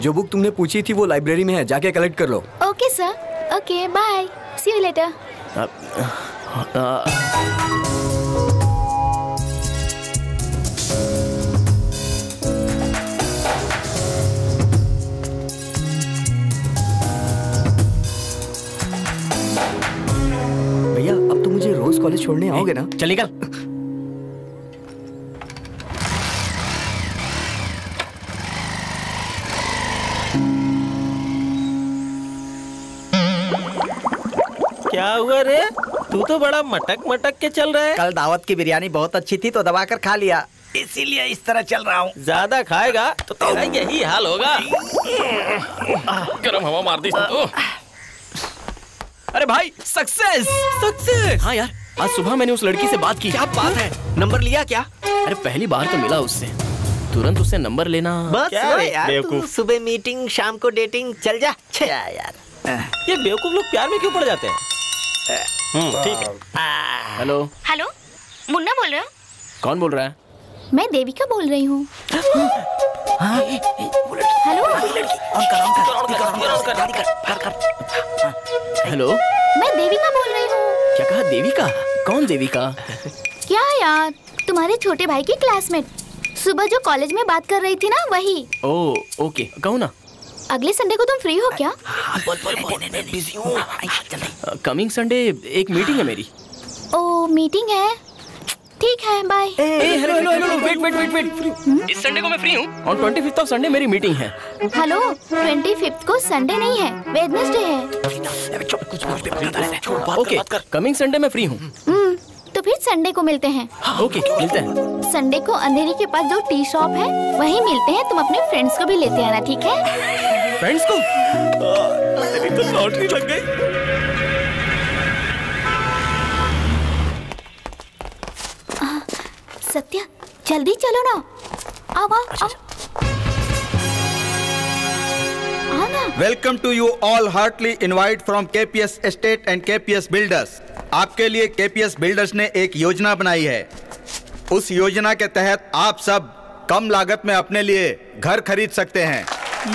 जो बुक तुमने पूछी थी वो लाइब्रेरी में है, जाके कलेक्ट कर लो। Okay sir. Okay, bye, see you later. भैया, अब तुम मुझे रोज कॉलेज छोड़ने आओगे ना? चलेगा। क्या हुआ रे? तू तो बड़ा मटक मटक के चल रहा है। कल दावत की बिरयानी बहुत अच्छी थी तो दबाकर खा लिया, इसीलिए इस तरह चल रहा हूँ। ज्यादा खाएगा तो तेरा यही हाल होगा। गरम हवा मार दी तो। अरे भाई सक्सेस सक्सेस। हाँ यार, आज सुबह मैंने उस लड़की से बात की। क्या बात है, नंबर लिया क्या? अरे पहली बार तो मिला उससे, तुरंत उससे नंबर लेना। बस यार, तू बेवकूफ। सुबह मीटिंग, शाम को डेटिंग, चल जा। यार ये बेवकूफ लोग प्यार में क्यों पड़ जाते हैं? ठीक है। हेलो हेलो, मुन्ना बोल रहे हो? कौन बोल रहा है? मैं देविका बोल रही हूँ। हेलो, मैं देविका बोल रही हूँ। क्या कहा? देविका? कौन देविका? क्या यार, तुम्हारे छोटे भाई की क्लासमेट, सुबह जो कॉलेज में बात कर रही थी ना, वही। ओ ओके, कहो ना। अगले संडे को तुम फ्री हो क्या? बिजी हूँ। कमिंग संडे एक मीटिंग है मेरी। ओ मीटिंग है, ठीक है, bye. Hello hello hello, wait wait wait wait. इस संडे को मैं फ्री हूँ। ऑन 25th ऑफ संडे मेरी मीटिंग है। हेलो, 25th को संडे नहीं है, वेडनेसडे है। ओके, कमिंग संडे मैं फ्री हूँ। तो फिर संडे को मिलते हैं। ओके, मिलते हैं। संडे को अंधेरी के पास जो टी शॉप है वहीं मिलते हैं। तुम अपने फ्रेंड्स को भी लेते आना, ठीक है? फ्रेंड्स को? मेरी तो लॉटरी लग गई। सत्या, जल्दी चलो ना। आओ आओ आओ। Welcome to you all, heartly invite from KPS estate and KPS builders. आपके लिए केपीएस बिल्डर्स ने एक योजना बनाई है। उस योजना के तहत आप सब कम लागत में अपने लिए घर खरीद सकते हैं।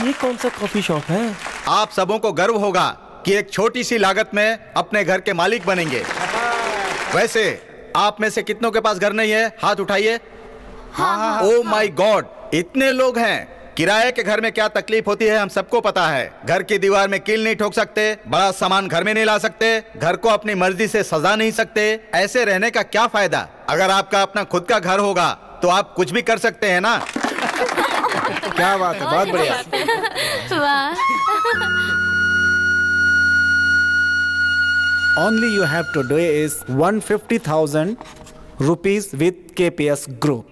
ये कौन सा कॉफी शॉप है? आप सबों को गर्व होगा कि एक छोटी सी लागत में अपने घर के मालिक बनेंगे। वैसे आप में से कितनों के पास घर नहीं है? हाथ उठाइए। ओह माय गॉड, इतने लोग हैं। किराए के घर में क्या तकलीफ होती है हम सबको पता है। घर की दीवार में कील नहीं ठोक सकते, बड़ा सामान घर में नहीं ला सकते, घर को अपनी मर्जी से सजा नहीं सकते। ऐसे रहने का क्या फायदा? अगर आपका अपना खुद का घर होगा तो आप कुछ भी कर सकते हैं ना। क्या बात है, बहुत बढ़िया। Only you have to do is 150,000 rupees with KPS Group.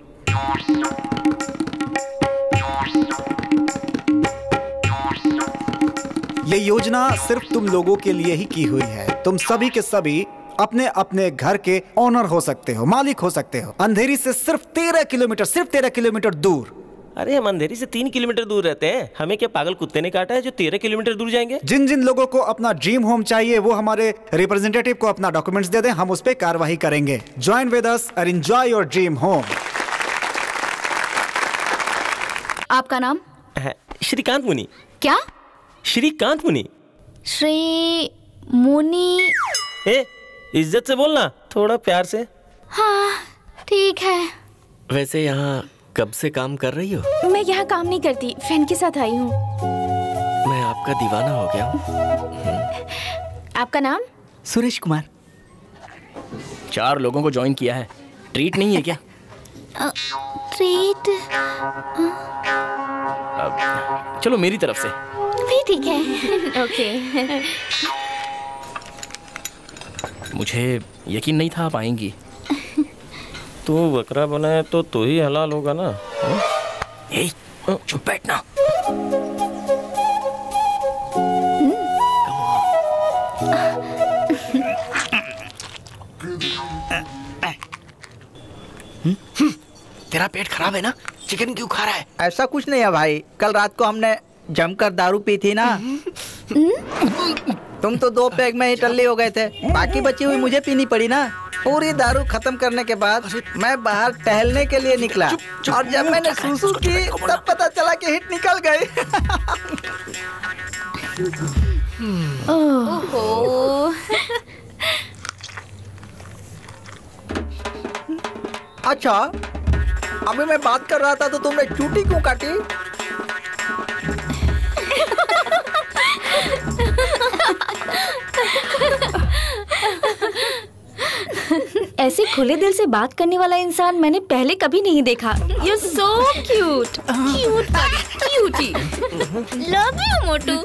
ये योजना सिर्फ तुम लोगों के लिए ही की हुई है। तुम सभी के सभी अपने अपने घर के ओनर हो सकते हो, मालिक हो सकते हो। अंधेरी से सिर्फ 13 किलोमीटर दूर। अरे हम अंधेरी से 3 किलोमीटर दूर रहते हैं। हमें क्या पागल कुत्ते ने काटा है जो 13 किलोमीटर दूर जाएंगे? जिन जिन लोगों को अपना ड्रीम होम चाहिए वो हमारे रिप्रेजेंटेटिव को अपना डॉक्यूमेंट्स दे दें, हम उस पर कार्रवाई करेंगे। ज्वाइन विद अस और एंजॉय योर ड्रीम होम। आपका नाम? श्रीकांत मुनि। क्या? श्रीकांत मुनि। श्री मुनि। इज्जत से बोलना, थोड़ा प्यार से। हाँ ठीक है। वैसे यहाँ कब से काम कर रही हो? मैं यहाँ काम नहीं करती, फ्रेंड के साथ आई हूँ। मैं आपका दीवाना हो गया हूँ। आपका नाम? सुरेश कुमार। 4 लोगों को ज्वाइन किया है। ट्रीट नहीं है क्या? ट्रीट? चलो मेरी तरफ से। भी ठीक है। ओके। मुझे यकीन नहीं था आप आएंगी। तू बकरा बनाए तो तू ही हलाल होगा ना। चुप बैठना। तेरा पेट खराब है ना? चिकन क्यों खा रहा है? ऐसा कुछ नहीं है भाई, कल रात को हमने जमकर दारू पी थी ना। तुम तो 2 पैग में ही टल्ले हो गए थे, बाकी बची हुई मुझे पीनी पड़ी ना। पूरी दारू खत्म करने के बाद मैं बाहर टहलने के लिए निकला और जब मैंने सूसू की तब पता चला कि हिट निकल गई। ओहो। अच्छा, अभी मैं बात कर रहा था तो तुमने चूटी क्यों काटी? ऐसे खुले दिल से बात करने वाला इंसान मैंने पहले कभी नहीं देखा। You're so cute. Cute cutie. Love you, मोटू।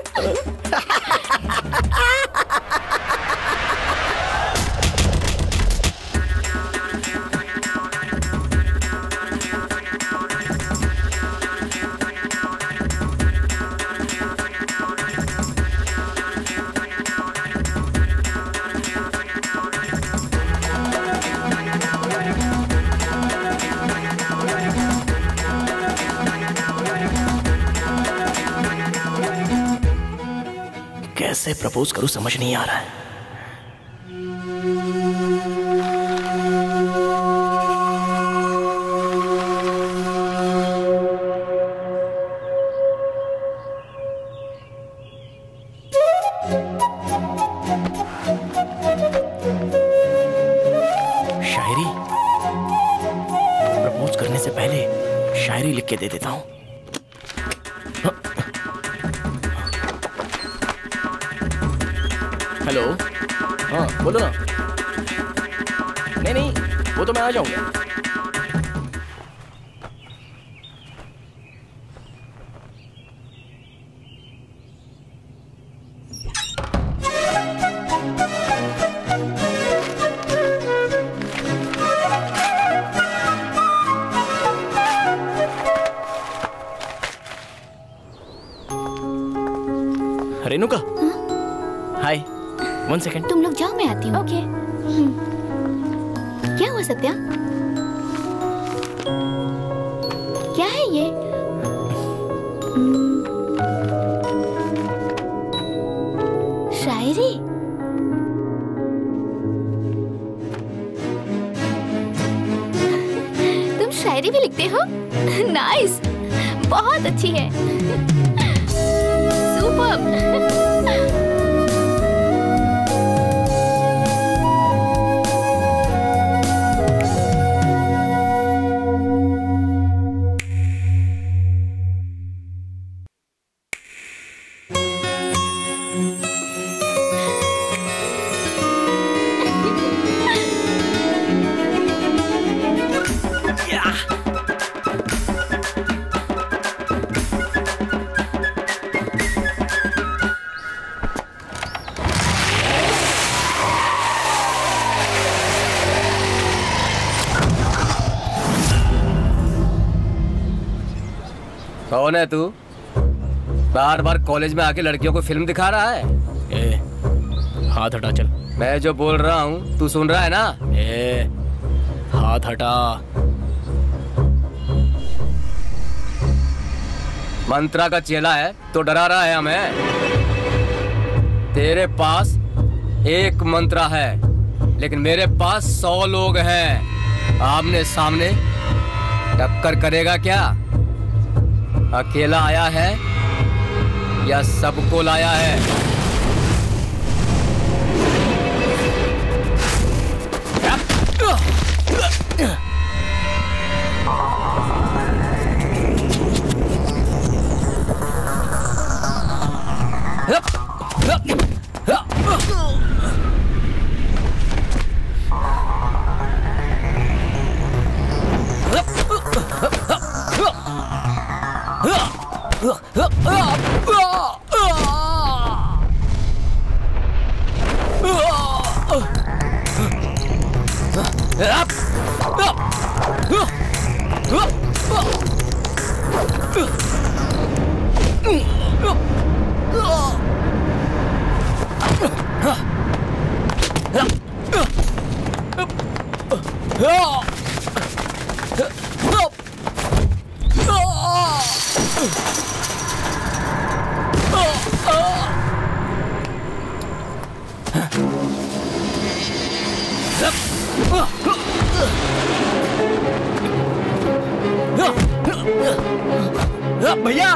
किससे प्रपोज करूं समझ नहीं आ रहा है। शायरी, प्रपोज करने से पहले शायरी लिख के दे देता हूं। हेलो, हाँ बोलो ना। नहीं वो तो मैं आ जाऊंगा। रेणुका, हाय, 1 सेकेंड। तुम लोग जाओ, मैं आती हूँ। ओके। क्या हुआ सत्या? क्या है ये? शायरी? तुम शायरी भी लिखते हो? नाइस, बहुत अच्छी है। सुपर्ब। कौन है तू? बार बार कॉलेज में आके लड़कियों को फिल्म दिखा रहा है? ए, हाथ हटा चल। मैं जो बोल रहा हूँ तू सुन रहा है ना? ए, हाथ हटा। मंत्रा का चेला है तो डरा रहा है हमें। तेरे पास एक मंत्रा है लेकिन मेरे पास 100 लोग हैं। आमने सामने टक्कर करेगा क्या? अकेला आया है या सबको लाया है? भैया,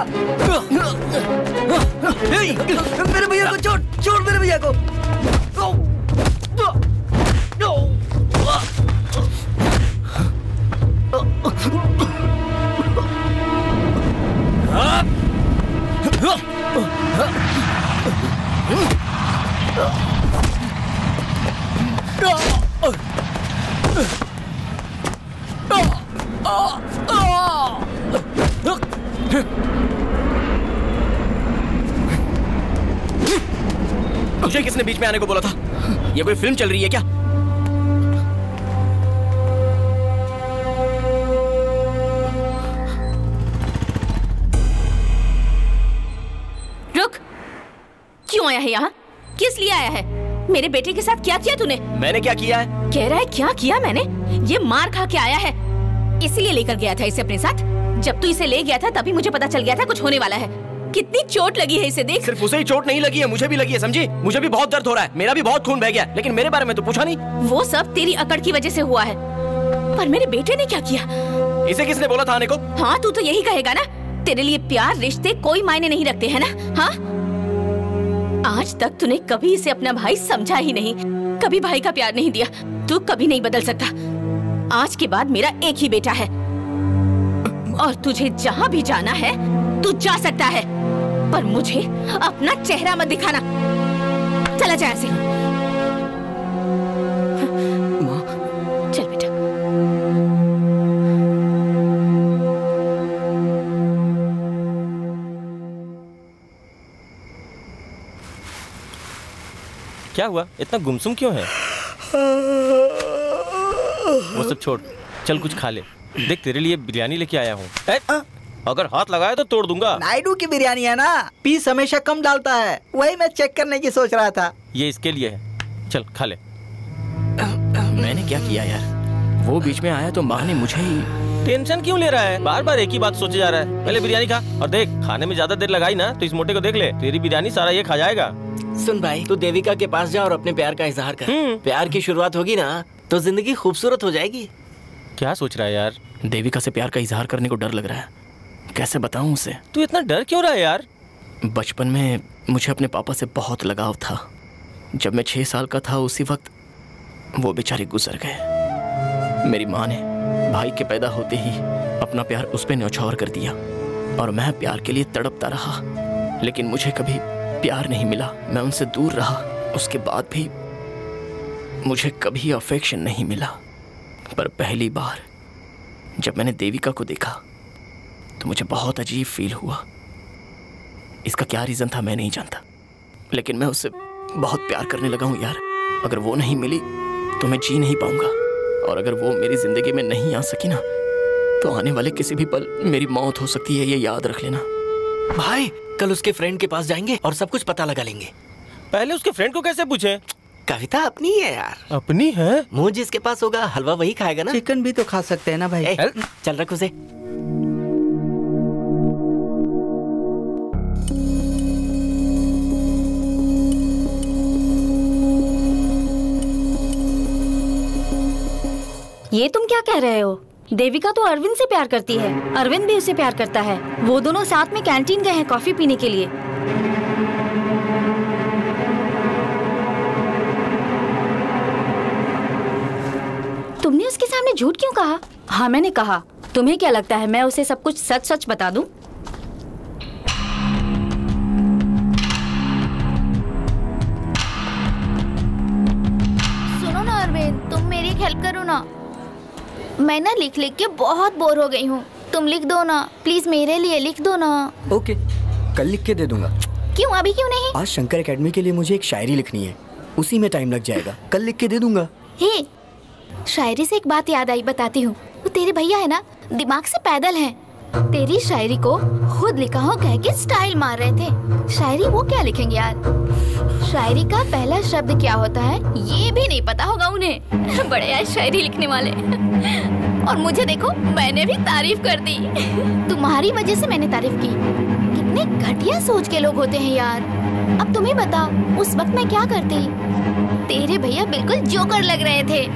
मेरे भैया को छोड़ मेरे भैया को। तुझे किसने बीच में आने को बोला था? ये कोई फिल्म चल रही है क्या? रुक, क्यों आया है यहाँ? किस लिए आया है? मेरे बेटे के साथ क्या किया तूने? मैंने क्या किया है? कह रहा है क्या किया मैंने? ये मार खा के आया है, इसलिए लेकर गया था इसे अपने साथ। जब तू इसे ले गया था तभी मुझे पता चल गया था कुछ होने वाला है। कितनी चोट लगी है, इसे देख। सिर्फ उसे ही चोट नहीं लगी है, मुझे भी लगी है, समझी? मुझे भी बहुत दर्द हो रहा है, मेरा भी बहुत खून बह गया, लेकिन मेरे बारे में तो पूछा नहीं। वो सब तेरी अकड़ की वजह से हुआ है, पर मेरे बेटे ने क्या किया? इसे किसने बोला था आने को? हाँ, तू तो यही कहेगा ना। तेरे लिए प्यार रिश्ते कोई मायने नहीं रखते है ना? हाँ, आज तक तूने कभी इसे अपना भाई समझा ही नहीं, कभी भाई का प्यार नहीं दिया। तू कभी नहीं बदल सकता। आज के बाद मेरा एक ही बेटा है और तुझे जहाँ भी जाना है तू जा सकता है, पर मुझे अपना चेहरा मत दिखाना। चला जा ऐसे। चल बेटा। क्या हुआ? इतना गुमसुम क्यों है? वो सब छोड़, चल कुछ खा ले। देख तेरे लिए बिरयानी लेके आया हूँ। अगर हाथ लगाया तो तोड़ दूंगा। नायडू की बिरयानी है ना, पीस हमेशा कम डालता है, वही मैं चेक करने की सोच रहा था। ये इसके लिए है, चल खा ले। मैंने क्या किया यार? वो बीच में आया तो माँ ने मुझे ही। टेंशन क्यों ले रहा है? बार बार एक ही बात सोचे जा रहा है। पहले बिरयानी खा, और देख खाने में ज्यादा देर लगाई ना तो इस मोटे को देख ले, तेरी बिरयानी सारा ये खा जाएगा। सुन भाई, तू देविका के पास जा और अपने प्यार का इजहार कर। प्यार की शुरुआत होगी ना तो जिंदगी खूबसूरत हो जाएगी। क्या सोच रहा है यार? देविका से प्यार का इजहार करने को डर लग रहा है, कैसे बताऊं उसे? तू इतना डर क्यों रहा है यार? बचपन में मुझे अपने पापा से बहुत लगाव था। जब मैं 6 साल का था उसी वक्त वो बेचारे गुजर गए। मेरी माँ ने भाई के पैदा होते ही अपना प्यार उस पर न्यौछावर कर दिया और मैं प्यार के लिए तड़पता रहा, लेकिन मुझे कभी प्यार नहीं मिला। मैं उनसे दूर रहा, उसके बाद भी मुझे कभी अफेक्शन नहीं मिला। पर पहली बार जब मैंने देविका को देखा तो मुझे बहुत अजीब फील हुआ। इसका क्या रीजन था मैं नहीं जानता, लेकिन मैं उससे बहुत प्यार करने लगा हूँ यार। अगर वो नहीं मिली तो मैं जी नहीं पाऊंगा, और अगर वो मेरी जिंदगी में नहीं आ सकी ना तो आने वाले किसी भी पल मेरी मौत हो सकती है, ये याद रख लेना। भाई कल उसके फ्रेंड के पास जाएंगे और सब कुछ पता लगा लेंगे। पहले उसके फ्रेंड को कैसे पूछे? कविता अपनी है यार। अपनी है? मुंह जिसके पास होगा हलवा वही खाएगा ना। चिकन भी तो खा सकते हैं ना भाई। चल रख उसे। ये तुम क्या कह रहे हो? देविका तो अरविंद से प्यार करती है, अरविंद भी उसे प्यार करता है। वो दोनों साथ में कैंटीन गए हैं कॉफी पीने के लिए। तुमने उसके सामने झूठ क्यों कहा? हाँ मैंने कहा। तुम्हें क्या लगता है मैं उसे सब कुछ सच सच बता दूं? सुनो ना अरविंद, तुम मेरी एक हेल्प करो ना। मैं ना लिख लिख के बहुत बोर हो गई हूँ, तुम लिख दो ना प्लीज, मेरे लिए लिख दो ना। ओके, कल लिख के दे दूंगा। क्यों अभी क्यों नहीं? आज शंकर एकेडमी के लिए मुझे एक शायरी लिखनी है, उसी में टाइम लग जाएगा, कल लिख के दे दूंगा। हे, शायरी से एक बात याद आई, बताती हूँ। वो तेरे भैया है ना, दिमाग से पैदल हैं। तेरी शायरी को खुद लिखा हो कह के स्टाइल मार रहे थे। शायरी वो क्या लिखेंगे यार? शायरी का पहला शब्द क्या होता है ये भी नहीं पता होगा उन्हें। बड़े यार शायरी लिखने वाले। और मुझे देखो, मैंने भी तारीफ कर दी। तुम्हारी वजह से मैंने तारीफ की। कितने घटिया सोच के लोग होते हैं यार। अब तुम्हें बता, उस वक्त मैं क्या करती? तेरे भैया बिल्कुल जोकर लग रहे थे।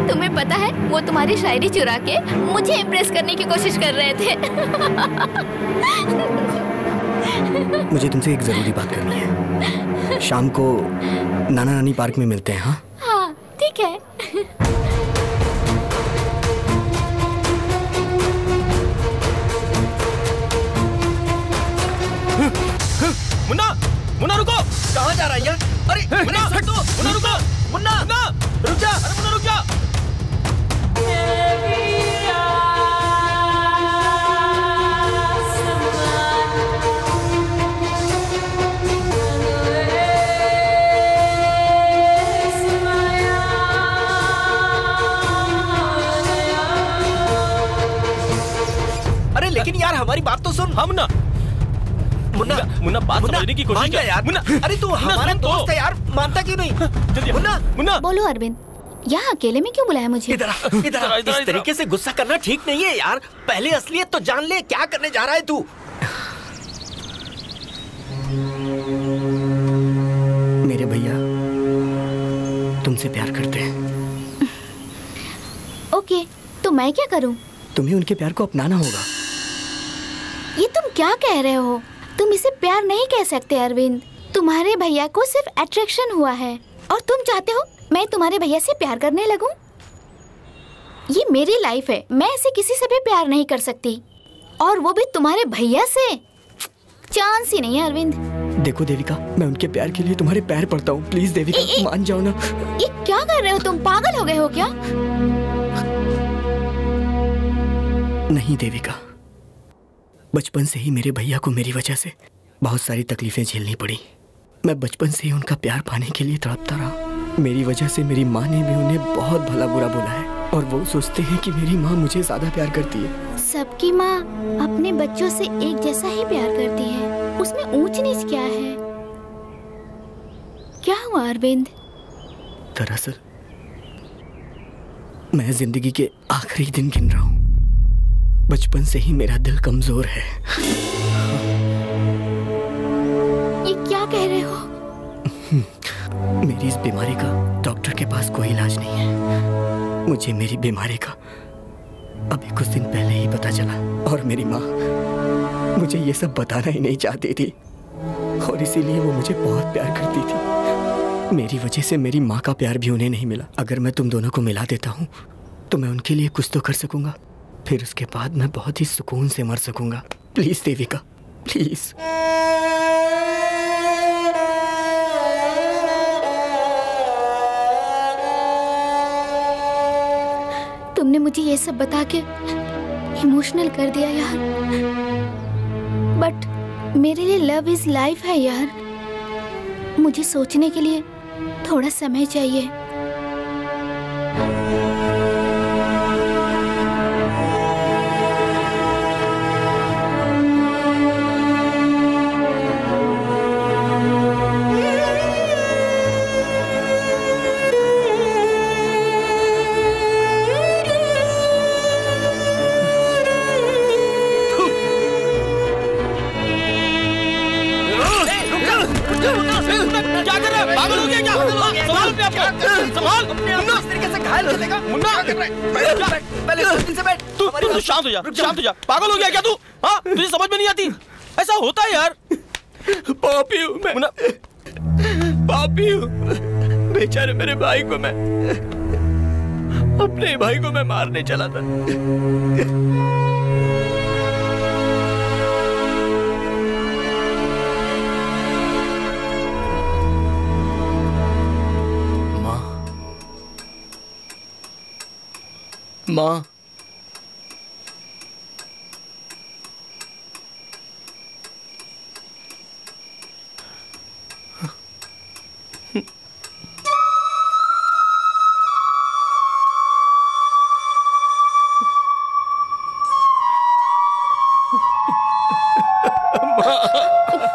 तुम्हें पता है, वो तुम्हारी शायरी चुरा के मुझे इम्प्रेस करने की कोशिश कर रहे थे। मुझे तुमसे एक जरूरी बात करनी है। शाम को नाना नानी पार्क में मिलते हैं। हाँ हाँ ठीक है। मुन्ना, मुन्ना रुको। कहाँ जा रहा है यार? अरे मुन्ना, मुन्ना रुको। मुन्ना, रुक जा। अरे मुन्ना रुक जा। अरे लेकिन यार हमारी बात तो सुन। हाँ मुन्ना, मुन्ना, मुन्ना बात समझने की कोशिश कर यार। मुन्ना, अरे तू हमारा दोस्त है यार, मानता क्यों नहीं? मुन्ना, मुन्ना बोलो अरविंद, यहाँ अकेले में क्यों बुलाया मुझे? इधर इस तरीके से गुस्सा करना ठीक नहीं है यार। पहले असलियत तो जान ले, क्या करने जा रहा है तू? मेरे भैया तुमसे प्यार करते हैं। ओके, तो मैं क्या करूं? तुम्हें उनके प्यार को अपनाना होगा। ये तुम क्या कह रहे हो? तुम इसे प्यार नहीं कह सकते अरविंद। तुम्हारे भैया को सिर्फ अट्रैक्शन हुआ है और तुम चाहते हो मैं तुम्हारे भैया से प्यार करने लगूं? ये मेरी लाइफ है, मैं ऐसे किसी से भी प्यार नहीं कर सकती, और वो भी तुम्हारे भैया से। चांस ही नहीं है अरविंद। देखो देविका, मैं उनके प्यार के लिए तुम्हारे पैर पड़ता हूँ। प्लीज देविका, मान जाओ ना। ये क्या कर रहे हो तुम? पागल हो गए हो क्या? नहीं देविका, बचपन से ही मेरे भैया को मेरी वजह से बहुत सारी तकलीफें झेलनी पड़ी। मैं बचपन से ही उनका प्यार पाने के लिए तड़पता रहा। मेरी वजह से मेरी माँ ने भी उन्हें बहुत भला बुरा बोला है, और वो सोचते हैं कि मेरी माँ मुझे ज्यादा प्यार करती है। सबकी माँ अपने बच्चों से एक जैसा ही प्यार करती है, उसमें ऊंच नीच क्या है? क्या हुआ अरविंद? दरअसल मैं जिंदगी के आखिरी दिन गिन रहा हूँ। बचपन से ही मेरा दिल कमजोर है। ये क्या कह रहे हो? मेरी इस बीमारी का डॉक्टर के पास कोई इलाज नहीं है। मुझे मेरी बीमारी का अभी कुछ दिन पहले ही पता चला, और मेरी माँ मुझे ये सब बताना ही नहीं चाहती थी, और इसीलिए वो मुझे बहुत प्यार करती थी। मेरी वजह से मेरी माँ का प्यार भी उन्हें नहीं मिला। अगर मैं तुम दोनों को मिला देता हूँ तो मैं उनके लिए कुछ तो कर सकूंगा, फिर उसके बाद मैं बहुत ही सुकून से मर सकूंगा। Please Devika, please. तुमने मुझे ये सब बता के इमोशनल कर दिया यार, बट मेरे लिए लव इज लाइफ है यार। मुझे सोचने के लिए थोड़ा समय चाहिए। क्या कर रहा है? पागल हो गया क्या? संभाल अपने आप को, संभाल। मुन्ना इस तरीके से घायल कर देगा। मुन्ना क्या कर रहा है? पहले से बैठ। तू शांत हो जा, शांत हो जा। पागल हो गया क्या तू? हाँ, तुझे समझ में नहीं आती? ऐसा होता है यार। पापी हूँ मैं, मुन्ना पापी हूँ। बेचारे मेरे भाई को मैं, अपने भाई को मैं मारने चला था। माँ,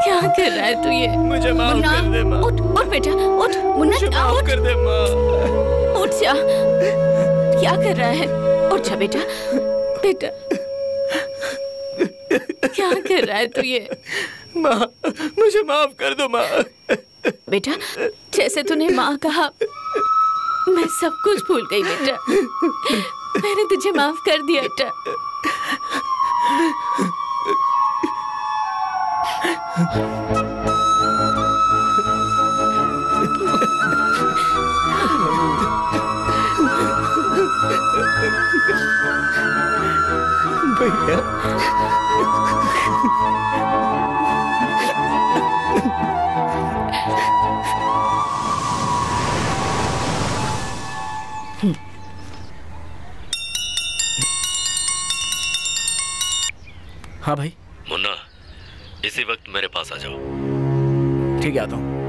क्या कर रहा है तू? ये मुझे माफ कर दे माँ। उठ उठ बेटा, उठ। मुन्ना माफ कर दे माँ। उठ जा। क्या कर रहा है? उठ जा बेटा, बेटा। क्या कर रहा है तू? ये माँ, मुझे माफ कर दो माँ। बेटा, जैसे तूने माँ कहा, मैं सब कुछ भूल गई बेटा। मैंने तुझे माफ कर दिया बेटा। भैया, हाँ भाई। मुन्ना, इसी वक्त मेरे पास आ जाओ। ठीक है, आता हूँ।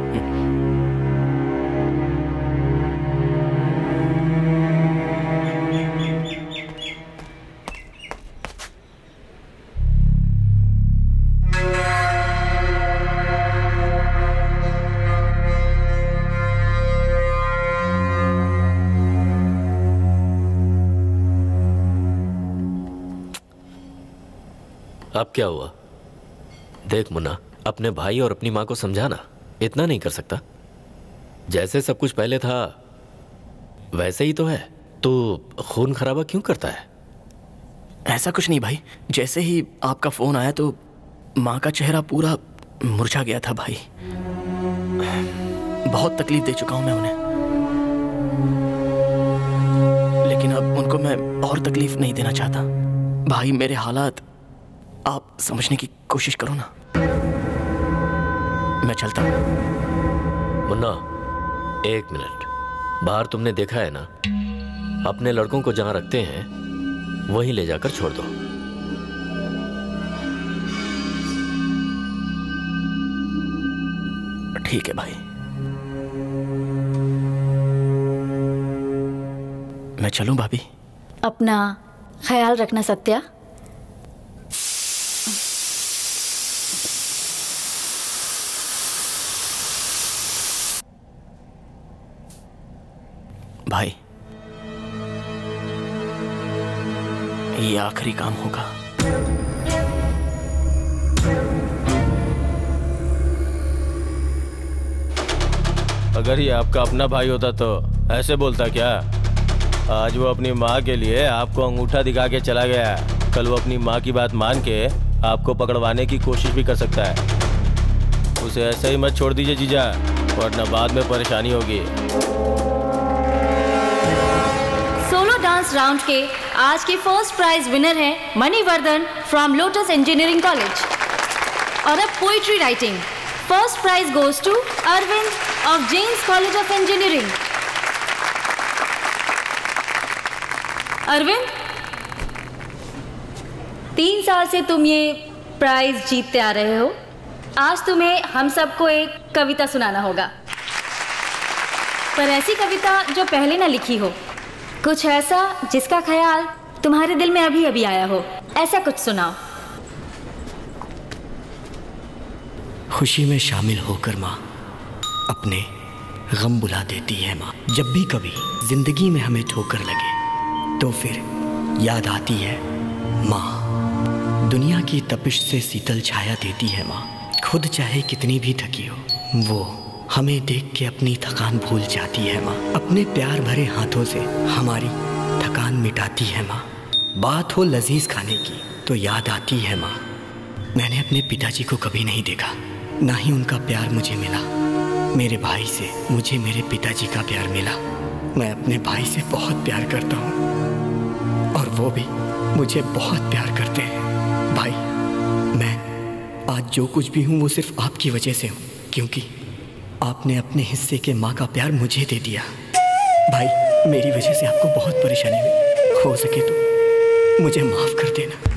अब क्या हुआ? देख मुन्ना, अपने भाई और अपनी माँ को समझाना, इतना नहीं कर सकता? जैसे सब कुछ पहले था वैसे ही तो है, तो खून खराबा क्यों करता है? ऐसा कुछ नहीं भाई, जैसे ही आपका फोन आया तो माँ का चेहरा पूरा मुरझा गया था भाई। बहुत तकलीफ दे चुका हूं मैं उन्हें, लेकिन अब उनको मैं और तकलीफ नहीं देना चाहता। भाई मेरे हालात आप समझने की कोशिश करो ना। मैं चलता हूं। मुन्ना, 1 मिनट। बाहर तुमने देखा है ना, अपने लड़कों को जहां रखते हैं वहीं ले जाकर छोड़ दो। ठीक है भाई, मैं चलूं भाभी? अपना ख्याल रखना सत्या। भाई ये आखिरी काम होगा। अगर ये आपका अपना भाई होता तो ऐसे बोलता क्या? आज वो अपनी माँ के लिए आपको अंगूठा दिखा के चला गया, कल वो अपनी माँ की बात मान के आपको पकड़वाने की कोशिश भी कर सकता है। उसे ऐसे ही मत छोड़ दीजिए जीजा, वरना बाद में परेशानी होगी। सोलो डांस राउंड के आज के फर्स्ट प्राइज विनर है Manivardhan from Lotus engineering college. और अब poetry writing, first prize goes to Arvind of James college of engineering. Arvind, 3 साल से तुम ये प्राइज जीतते आ रहे हो। आज तुम्हें हम सबको एक कविता सुनाना होगा, पर ऐसी कविता जो पहले ना लिखी हो, कुछ ऐसा जिसका ख्याल तुम्हारे दिल में अभी अभी आया हो, ऐसा कुछ सुनाओ। खुशी में शामिल होकर माँ अपने गम बुला देती है। माँ जब भी कभी जिंदगी में हमें ठोकर लगे तो फिर याद आती है माँ। दुनिया की तपिश से शीतल छाया देती है माँ। खुद चाहे कितनी भी थकी हो, वो हमें देख के अपनी थकान भूल जाती है माँ। अपने प्यार भरे हाथों से हमारी थकान मिटाती है माँ। बात हो लजीज खाने की तो याद आती है माँ। मैंने अपने पिताजी को कभी नहीं देखा, ना ही उनका प्यार मुझे मिला। मेरे भाई से मुझे मेरे पिताजी का प्यार मिला। मैं अपने भाई से बहुत प्यार करता हूँ और वो भी मुझे बहुत प्यार करते हैं। भाई, मैं आज जो कुछ भी हूँ वो सिर्फ आपकी वजह से हूँ, क्योंकि आपने अपने हिस्से के माँ का प्यार मुझे दे दिया। भाई, मेरी वजह से आपको बहुत परेशानी हुई, हो सके तो मुझे माफ़ कर देना।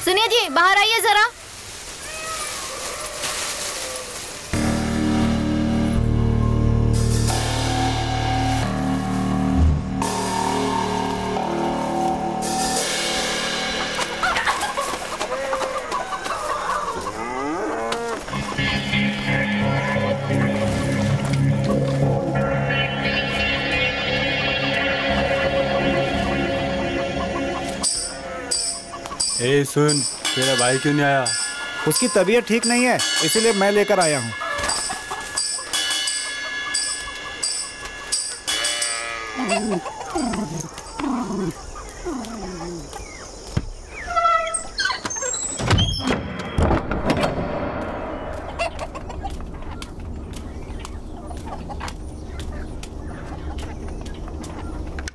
सुनिए जी, बाहर आइए जरा। ए सुन, तेरा भाई क्यों नहीं आया? उसकी तबीयत ठीक नहीं है, इसीलिए मैं लेकर आया हूँ।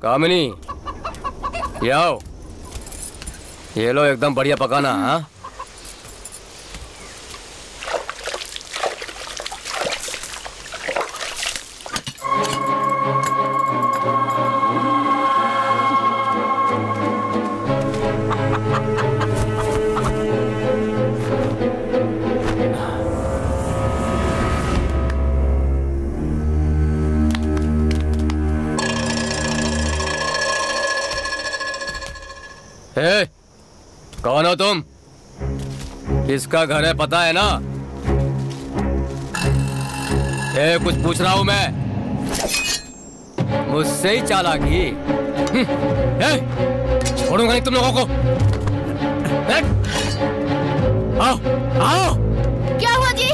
कामिनी, ये आओ। ये लो, एकदम बढ़िया पकाना। हाँ, कौन हो तुम? किसका घर है पता है ना? कुछ पूछ रहा हूं मैं, मुझसे ही चालाकी। छोड़ूंगा नहीं तुम लोगों को। आओ आओ। क्या हुआ जी?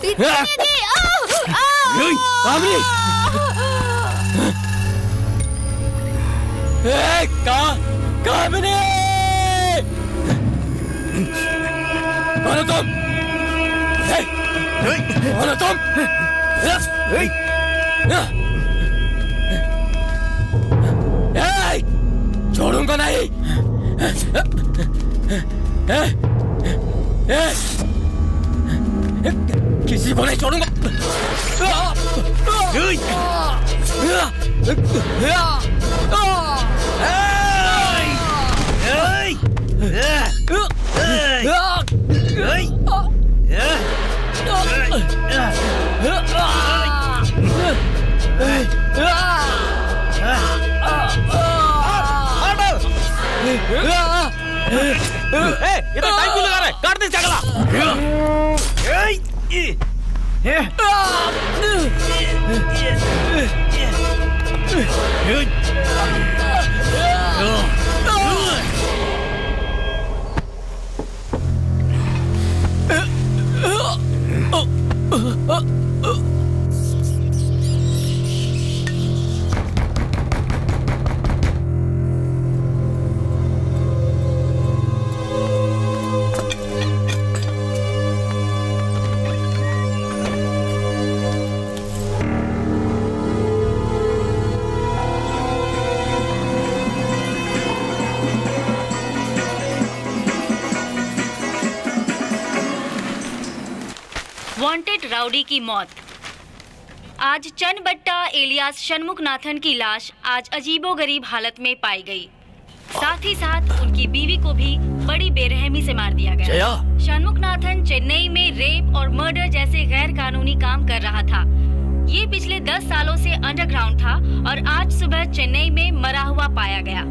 जी, कामिनी, कौन हो तुम? कौन हो तुम? छोड़ूंगा नहीं। किसी को नहीं छोड़ूंगा। ये तो टाइम क्यों लगा रहा है? काट दे चगला। वांटेड राउडी की मौत। आज चन्नबट्टा एलियास षणमुखनाथन की लाश आज अजीबोगरीब हालत में पाई गई। साथ ही साथ उनकी बीवी को भी बड़ी बेरहमी से मार दिया गया। षणमुखनाथन चेन्नई में रेप और मर्डर जैसे गैर कानूनी काम कर रहा था। ये पिछले 10 सालों से अंडरग्राउंड था और आज सुबह चेन्नई में मरा हुआ पाया गया।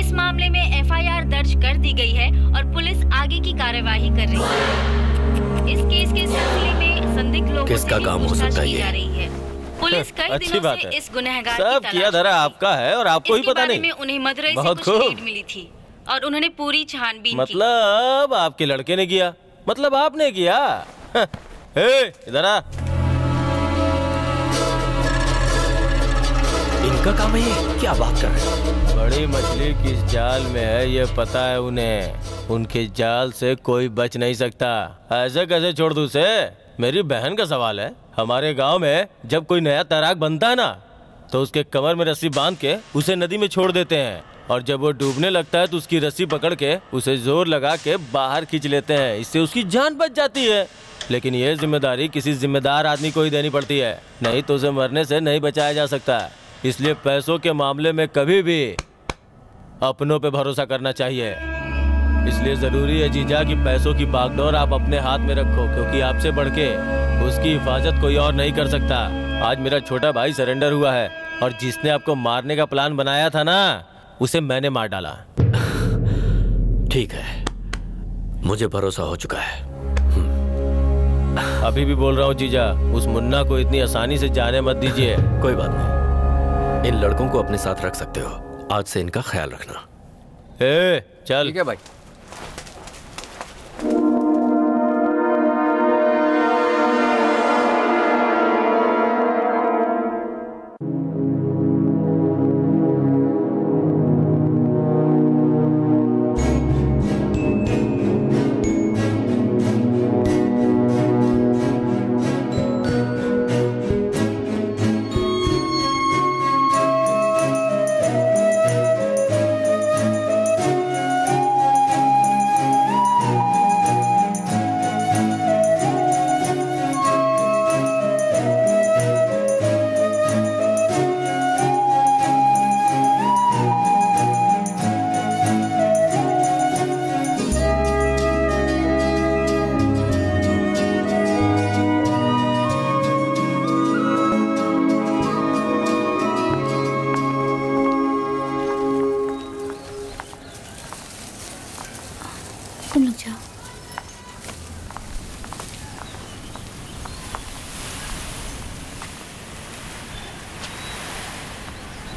इस मामले में एफआईआर दर्ज कर दी गई है और पुलिस आगे की कार्यवाही कर रही है। इस केस के सिलसिले में संदिग्ध लोगों से पूछताछ की जा रही है। पुलिस कई दिनों से इस गुनहगार सब की किया धरा आपका है और आपको ही पता नहीं। में उन्हें मदुरई से बहुत कुछ खूब। लीड मिली थी और उन्होंने पूरी छानबीन मतलब आपके लड़के ने किया? मतलब आपने किया? इधर आ। इनका काम है ये? क्या बात कर रहे हैं? बड़ी मछली किस जाल में है ये पता है उन्हें। उनके जाल से कोई बच नहीं सकता। ऐसे कैसे छोड़ दूं उसे? मेरी बहन का सवाल है। हमारे गांव में जब कोई नया तैराक बनता है ना तो उसके कमर में रस्सी बांध के उसे नदी में छोड़ देते हैं और जब वो डूबने लगता है तो उसकी रस्सी पकड़ के उसे जोर लगा के बाहर खींच लेते हैं। इससे उसकी जान बच जाती है। लेकिन ये जिम्मेदारी किसी जिम्मेदार आदमी को ही देनी पड़ती है, नहीं तो उसे मरने से नहीं बचाया जा सकता। इसलिए पैसों के मामले में कभी भी अपनों पे भरोसा करना चाहिए। इसलिए जरूरी है जीजा कि पैसों की बागडोर आप अपने हाथ में रखो, क्योंकि आपसे बढ़ के उसकी हिफाजत कोई और नहीं कर सकता। आज मेरा छोटा भाई सरेंडर हुआ है और जिसने आपको मारने का प्लान बनाया था ना उसे मैंने मार डाला। ठीक है, मुझे भरोसा हो चुका है। अभी भी बोल रहा हूँ जीजा, उस मुन्ना को इतनी आसानी से जाने मत दीजिए। कोई बात नहीं, इन लड़कों को अपने साथ रख सकते हो। आज से इनका ख्याल रखना। चल। ठीक है भाई।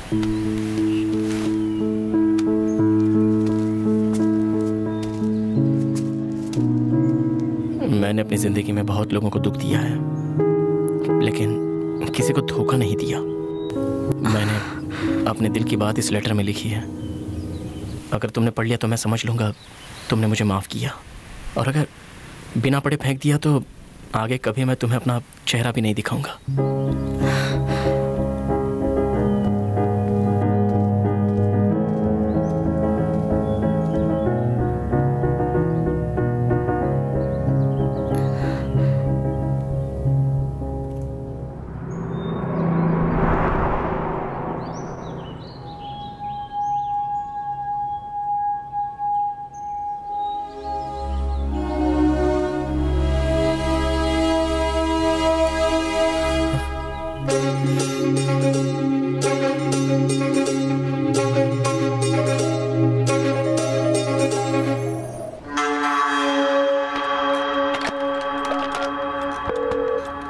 मैंने अपनी जिंदगी में बहुत लोगों को दुख दिया है, लेकिन किसी को धोखा नहीं दिया। मैंने अपने दिल की बात इस लेटर में लिखी है। अगर तुमने पढ़ लिया तो मैं समझ लूँगा तुमने मुझे माफ़ किया, और अगर बिना पढ़े फेंक दिया तो आगे कभी मैं तुम्हें अपना चेहरा भी नहीं दिखाऊंगा।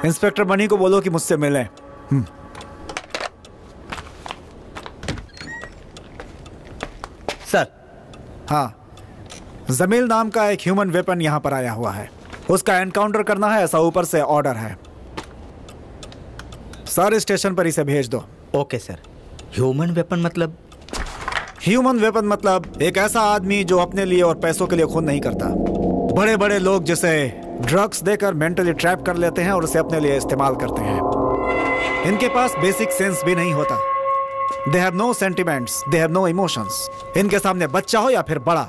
इंस्पेक्टर मनी को बोलो कि मुझसे मिलें। सर। हाँ, जमील नाम का एक ह्यूमन वेपन यहाँ पर आया हुआ है, उसका एनकाउंटर करना है, ऐसा ऊपर से ऑर्डर है। सारे स्टेशन पर इसे भेज दो। Okay sir. ह्यूमन वेपन मतलब? ह्यूमन वेपन मतलब एक ऐसा आदमी जो अपने लिए और पैसों के लिए खून नहीं करता। बड़े बड़े लोग जिसे ड्रग्स देकर मेंटली ट्रैप कर लेते हैं और उसे अपने लिए इस्तेमाल करते हैं। इनके पास बेसिक सेंस भी नहीं होता। They have no sentiments, they have no emotions. इनके सामने बच्चा हो या फिर बड़ा,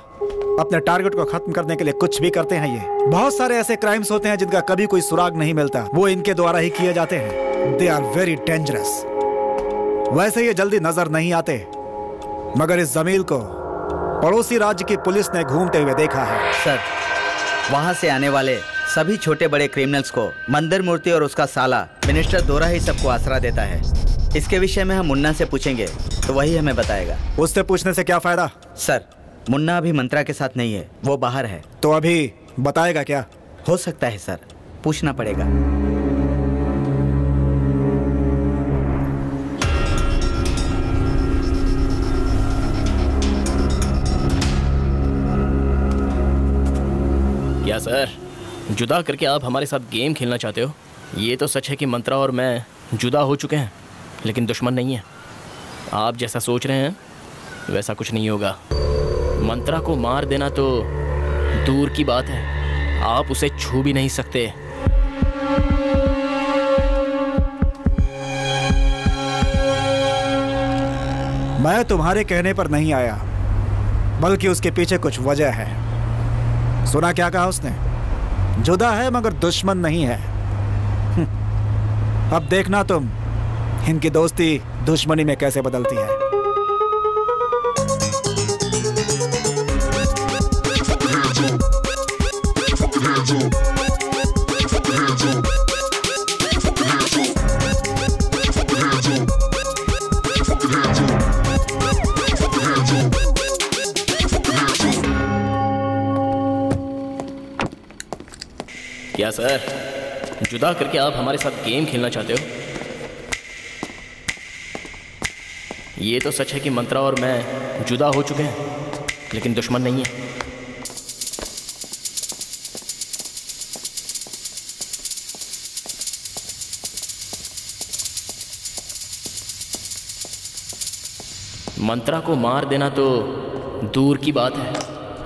अपने टारगेट को खत्म करने के लिए कुछ भी करते हैं। ये बहुत सारे ऐसे क्राइम्स होते हैं जिनका कभी कोई सुराग नहीं मिलता, वो इनके द्वारा ही किए जाते हैं। They are very dangerous. वैसे ये जल्दी नजर नहीं आते, मगर इस जमील को पड़ोसी राज्य की पुलिस ने घूमते हुए देखा है। सर, वहाँ से आने वाले सभी छोटे बड़े क्रिमिनल्स को मंदिर मूर्ति और उसका साला मिनिस्टर दोरा ही सबको आसरा देता है। इसके विषय में हम मुन्ना से पूछेंगे तो वही हमें बताएगा। उससे पूछने से क्या फायदा? सर, मुन्ना अभी मंत्रा के साथ नहीं है, वो बाहर है। तो अभी बताएगा क्या? हो सकता है सर, पूछना पड़ेगा। क्या सर, जुदा करके आप हमारे साथ गेम खेलना चाहते हो? ये तो सच है कि मंत्रा और मैं जुदा हो चुके हैं, लेकिन दुश्मन नहीं है। आप जैसा सोच रहे हैं वैसा कुछ नहीं होगा। मंत्रा को मार देना तो दूर की बात है, आप उसे छू भी नहीं सकते। मैं तुम्हारे कहने पर नहीं आया, बल्कि उसके पीछे कुछ वजह है। सुना क्या कहा उसने? जुदा है मगर दुश्मन नहीं है। अब देखना तुम इनकी दोस्ती दुश्मनी में कैसे बदलती है। क्या सर, जुदा करके आप हमारे साथ गेम खेलना चाहते हो? ये तो सच है कि मंत्रा और मैं जुदा हो चुके हैं, लेकिन दुश्मन नहीं है। मंत्रा को मार देना तो दूर की बात है,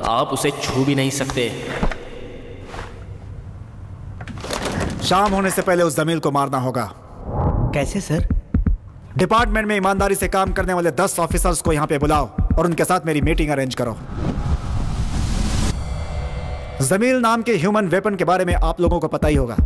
आप उसे छू भी नहीं सकते। शाम होने से पहले उस जमील को मारना होगा। कैसे सर? डिपार्टमेंट में ईमानदारी से काम करने वाले 10 ऑफिसर्स को यहाँ पे बुलाओ और उनके साथ मेरी मीटिंग अरेंज करो। जमील नाम के ह्यूमन वेपन के बारे में आप लोगों को पता ही होगा।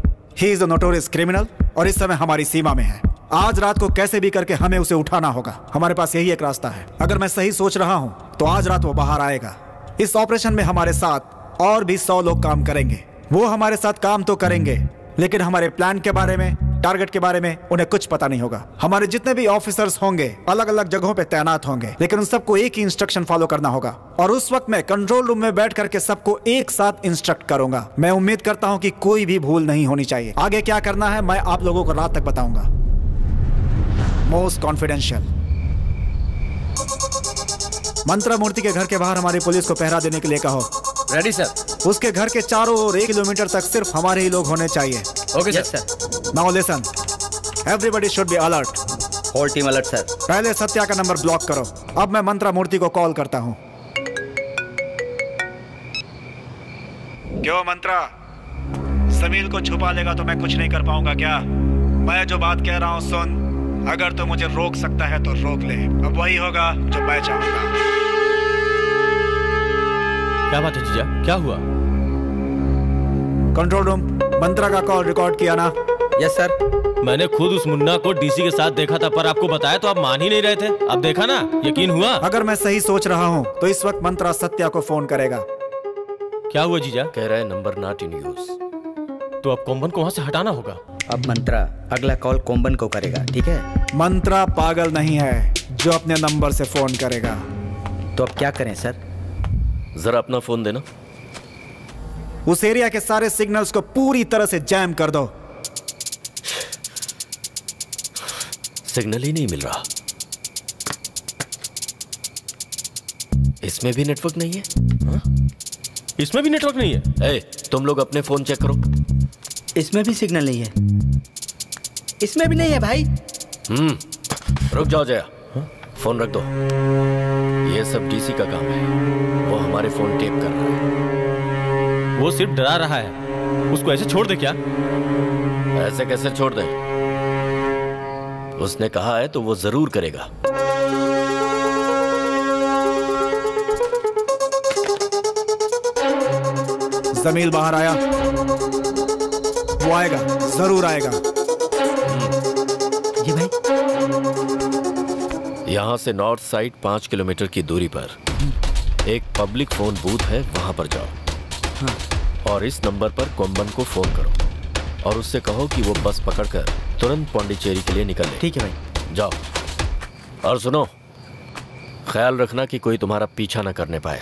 He is a notorious criminal और इस समय हमारी सीमा में है। आज रात को कैसे भी करके हमें उसे उठाना होगा। हमारे पास यही एक रास्ता है। अगर मैं सही सोच रहा हूं तो आज रात वो बाहर आएगा। इस ऑपरेशन में हमारे साथ और भी 100 लोग काम करेंगे। वो हमारे साथ काम तो करेंगे, लेकिन हमारे प्लान के बारे में, टारगेट के बारे में उन्हें कुछ पता नहीं होगा। हमारे जितने भी ऑफिसर्स होंगे अलग अलग जगहों पे तैनात होंगे, लेकिन उन सबको एक ही इंस्ट्रक्शन फॉलो करना होगा। और उस वक्त मैं कंट्रोल रूम में बैठ करके सबको एक साथ इंस्ट्रक्ट करूंगा। मैं उम्मीद करता हूं कि कोई भी भूल नहीं होनी चाहिए। आगे क्या करना है मैं आप लोगों को रात तक बताऊंगा। Most confidential. मंत्रा मूर्ति के घर के बाहर हमारी पुलिस को पहरा देने के लिए कहो। Ready sir. उसके घर के चारों ओर 1 किलोमीटर तक सिर्फ हमारे ही लोग होने चाहिए। Okay sir. Now listen, everybody should be alert. Whole team alert sir. पहले सत्या का नंबर ब्लॉक करो। अब मैं मंत्रा मूर्ति को कॉल करता हूँ। क्यों मंत्रा, समील को छुपा लेगा तो मैं कुछ नहीं कर पाऊंगा क्या? मैं जो बात कह रहा हूँ सुन, अगर तो मुझे रोक सकता है तो रोक ले। अब वही होगा जो मैं चाहूंगा। क्या बात है जीजा, क्या हुआ? कंट्रोल रूम, मंत्रा का कॉल रिकॉर्ड किया ना? Yes sir. मैंने खुद उस मुन्ना को डीसी के साथ देखा था, पर आपको बताया तो आप मान ही नहीं रहे थे। अब देखा ना, यकीन हुआ? अगर मैं सही सोच रहा हूँ तो इस वक्त मंत्रा सत्या को फोन करेगा। क्या हुआ जीजा? कह रहा है नंबर नॉट इन यूज। तो अब कोम्बन को वहाँ से हटाना होगा। अब मंत्रा अगला कॉल कोम्बन को करेगा, ठीक है? मंत्रा पागल नहीं है जो अपने नंबर से फोन करेगा। तो अब क्या करें सर? जरा अपना फोन देना। उस एरिया के सारे सिग्नल्स को पूरी तरह से जैम कर दो। सिग्नल ही नहीं मिल रहा। इसमें भी नेटवर्क नहीं है। हा? इसमें भी नेटवर्क नहीं है। ए, तुम लोग अपने फोन चेक करो। इसमें भी सिग्नल नहीं है। इसमें भी नहीं है भाई। रुक जाओ जया, फोन रख दो। ये सब डीसी का काम है। वो हमारे फोन टेप कर रहा है। वो सिर्फ डरा रहा है, उसको ऐसे छोड़ दे क्या? ऐसे कैसे छोड़ दें? उसने कहा है तो वो जरूर करेगा। जमील बाहर आया? वो आएगा, जरूर आएगा। जी भाई। यहां से नॉर्थ साइड 5 किलोमीटर की दूरी पर एक पब्लिक फोन बूथ है, वहां पर जाओ। हाँ। और इस नंबर पर कोम्बन को फोन करो और उससे कहो कि वो बस पकड़कर तुरंत पौंडीचेरी के लिए निकले। ठीक है भाई। जाओ। और सुनो, ख्याल रखना कि कोई तुम्हारा पीछा ना करने पाए।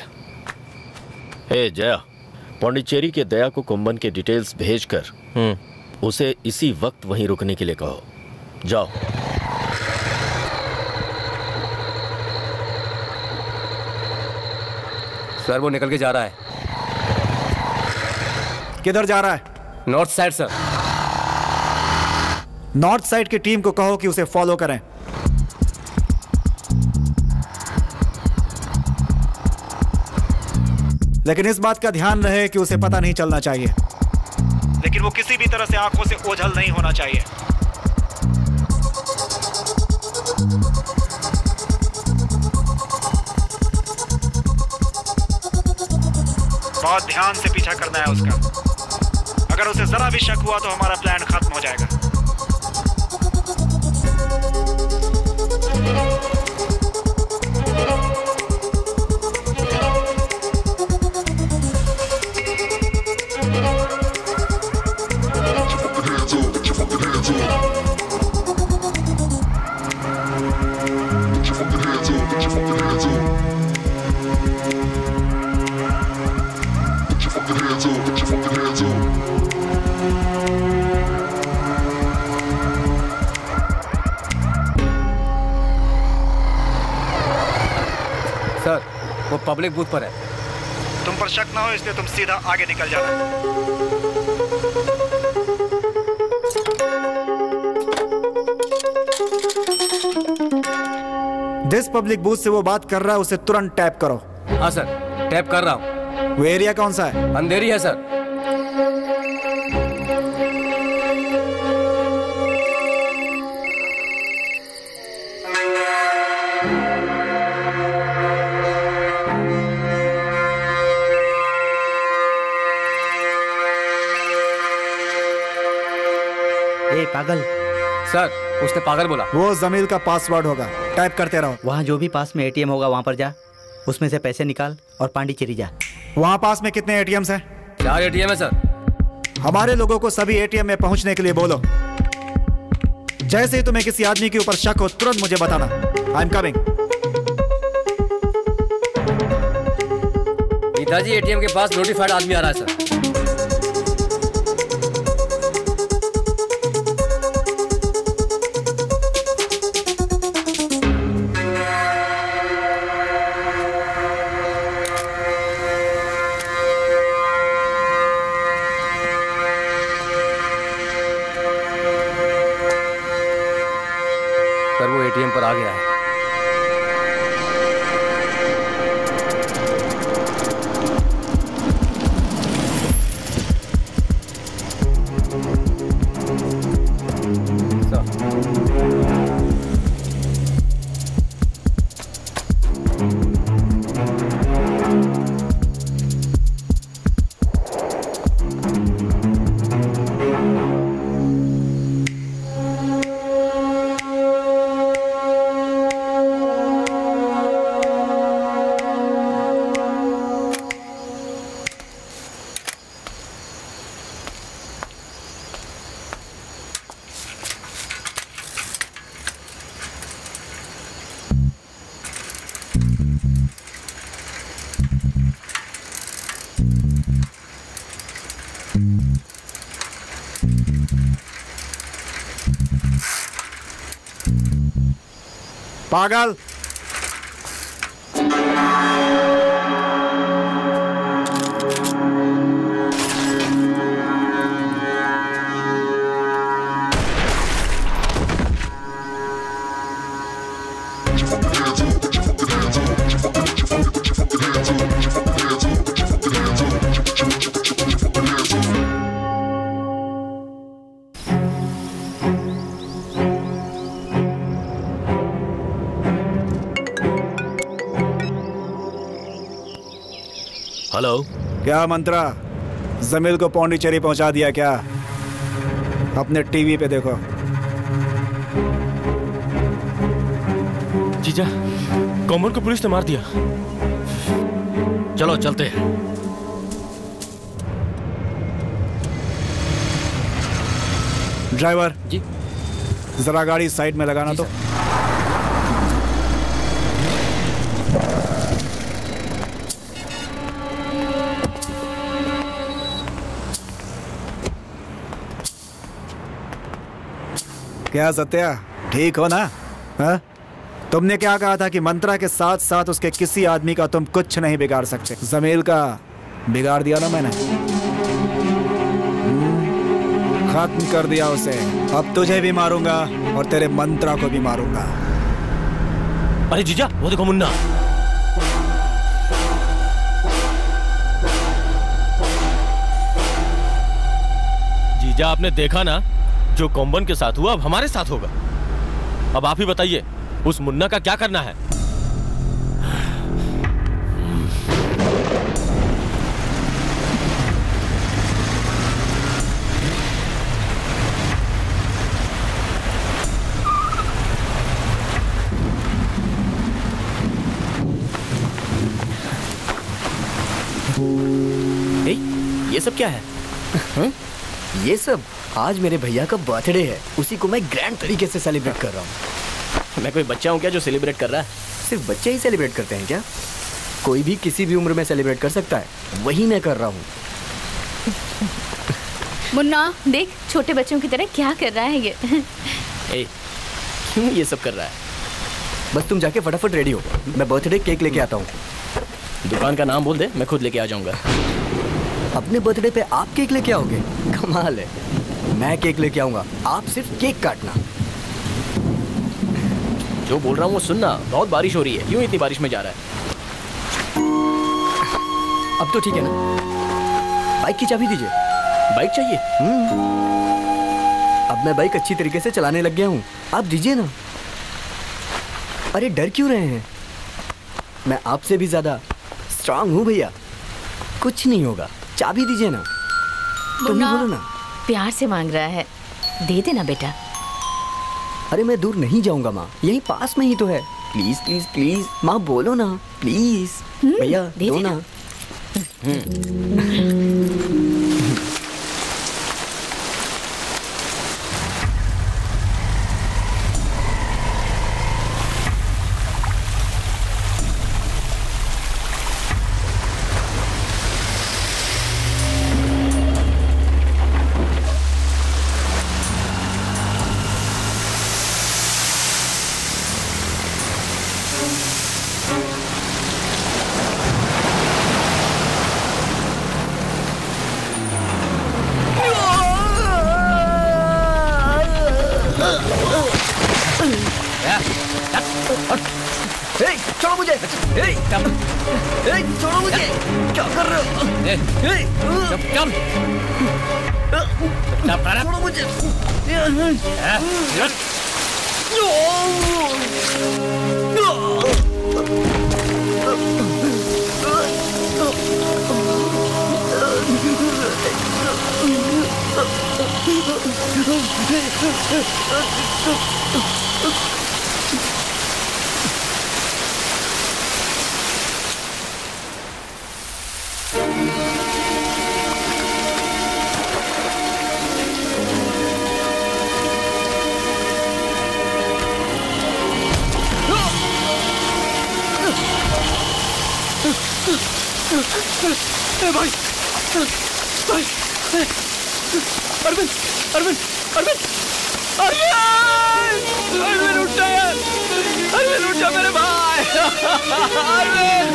हे जया, पौंडीचेरी के दया को कोम्बन के डिटेल्स भेजकर उसे इसी वक्त वहीं रुकने के लिए कहो। जाओ। सर वो निकल के जा रहा है। किधर जा रहा है? North side sir. North side की टीम को कहो कि उसे फॉलो करें। लेकिन इस बात का ध्यान रहे कि उसे पता नहीं चलना चाहिए। लेकिन वो किसी भी तरह से आंखों से ओझल नहीं होना चाहिए। बहुत ध्यान से पीछा करना है उसका। अगर उसे जरा भी शक हुआ तो हमारा प्लान खत्म हो जाएगा। सर वो पब्लिक बूथ पर है। तुम पर शक ना हो इसलिए तुम सीधा आगे निकल जाना। जिस पब्लिक बूथ से वो बात कर रहा है उसे तुरंत टैप करो। हाँ सर, टैप कर रहा हूँ। वो एरिया कौन सा है? अंधेरी है सर। ए पागल। सर उसने पागल बोला। वो जमील का पासवर्ड होगा, टाइप करते रहो। वहाँ जो भी पास में एटीएम होगा वहाँ पर जा, उसमें से पैसे निकाल और पांडिचेरी जा। वहाँ पास में कितने एटीएम्स हैं? 4 एटीएम है सर। हमारे लोगों को सभी एटीएम में पहुंचने के लिए बोलो। जैसे ही तुम्हें किसी आदमी के ऊपर शक हो तुरंत मुझे बताना। I am coming. Netaji ATM के पास नोटिफाइड आदमी आ रहा है सर। सर वो एटीएम पर आ गया है। पागल। हेलो। क्या मंत्रा, जमील को पौंडीचेरी पहुंचा दिया क्या? अपने टीवी पे देखो। जीजा, कॉमन को पुलिस ने मार दिया। चलो चलते हैं। ड्राइवर जी, जरा गाड़ी साइड में लगाना तो। क्या सत्या, ठीक हो ना? हा? तुमने क्या कहा था कि मंत्रा के साथ साथ उसके किसी आदमी का तुम कुछ नहीं बिगाड़ सकते। जमील का बिगाड़ दिया ना मैंने, खत्म कर दिया उसे। अब तुझे भी मारूंगा और तेरे मंत्रा को भी मारूंगा। अरे जीजा, वो देखो मुन्ना। जीजा, आपने देखा ना जो कॉम्बन के साथ हुआ अब हमारे साथ होगा। अब आप ही बताइए उस मुन्ना का क्या करना है? ये सब क्या है? ये सब आज मेरे भैया का बर्थडे है, उसी को मैं ग्रैंड तरीके से सेलिब्रेट कर रहा हूँ। मैं कोई बच्चा हूँ क्या जो सेलिब्रेट कर रहा है? सिर्फ बच्चे ही सेलिब्रेट करते हैं क्या? कोई भी किसी भी उम्र में सेलिब्रेट कर सकता है, वही मैं कर रहा हूँ। मुन्ना देख, छोटे बच्चों की तरह क्या कर रहा है ये। क्यों ये सब कर रहा है? बस तुम जाके फटाफट रेडी हो, मैं बर्थडे केक लेके आता हूँ। दुकान का नाम बोल दे, मैं खुद लेके आ जाऊंगा। अपने बर्थडे पे आप केक लेके आओगे? कमाल है। मैं केक लेके आऊंगा, आप सिर्फ केक काटना। जो बोल रहा हूँ वो सुनना। बहुत बारिश हो रही है, क्यों इतनी बारिश में जा रहा है? अब तो ठीक है ना? बाइक की चाबी दीजिए। बाइक चाहिए? अब मैं बाइक अच्छी तरीके से चलाने लग गया हूँ, आप दीजिए ना। अरे डर क्यों रहे हैं? मैं आपसे भी ज्यादा स्ट्रांग हूँ भैया, कुछ नहीं होगा। चाबी दीजिए ना। तुम ही बोलो ना। प्यार से मांग रहा है, दे देना बेटा। अरे मैं दूर नहीं जाऊंगा माँ, यहीं पास में ही तो है। प्लीज प्लीज प्लीज माँ, बोलो ना प्लीज। भैया दो ना। छोड़ो मुझे। छोड़ो मुझे। क्या कर रहे हो? छोड़ो मुझे। भाई भाई अरविंद अरविंद अरविंद अरविंद अरविंद उठ जा यार, अरविंद उठ जा मेरे भाई, अरविंद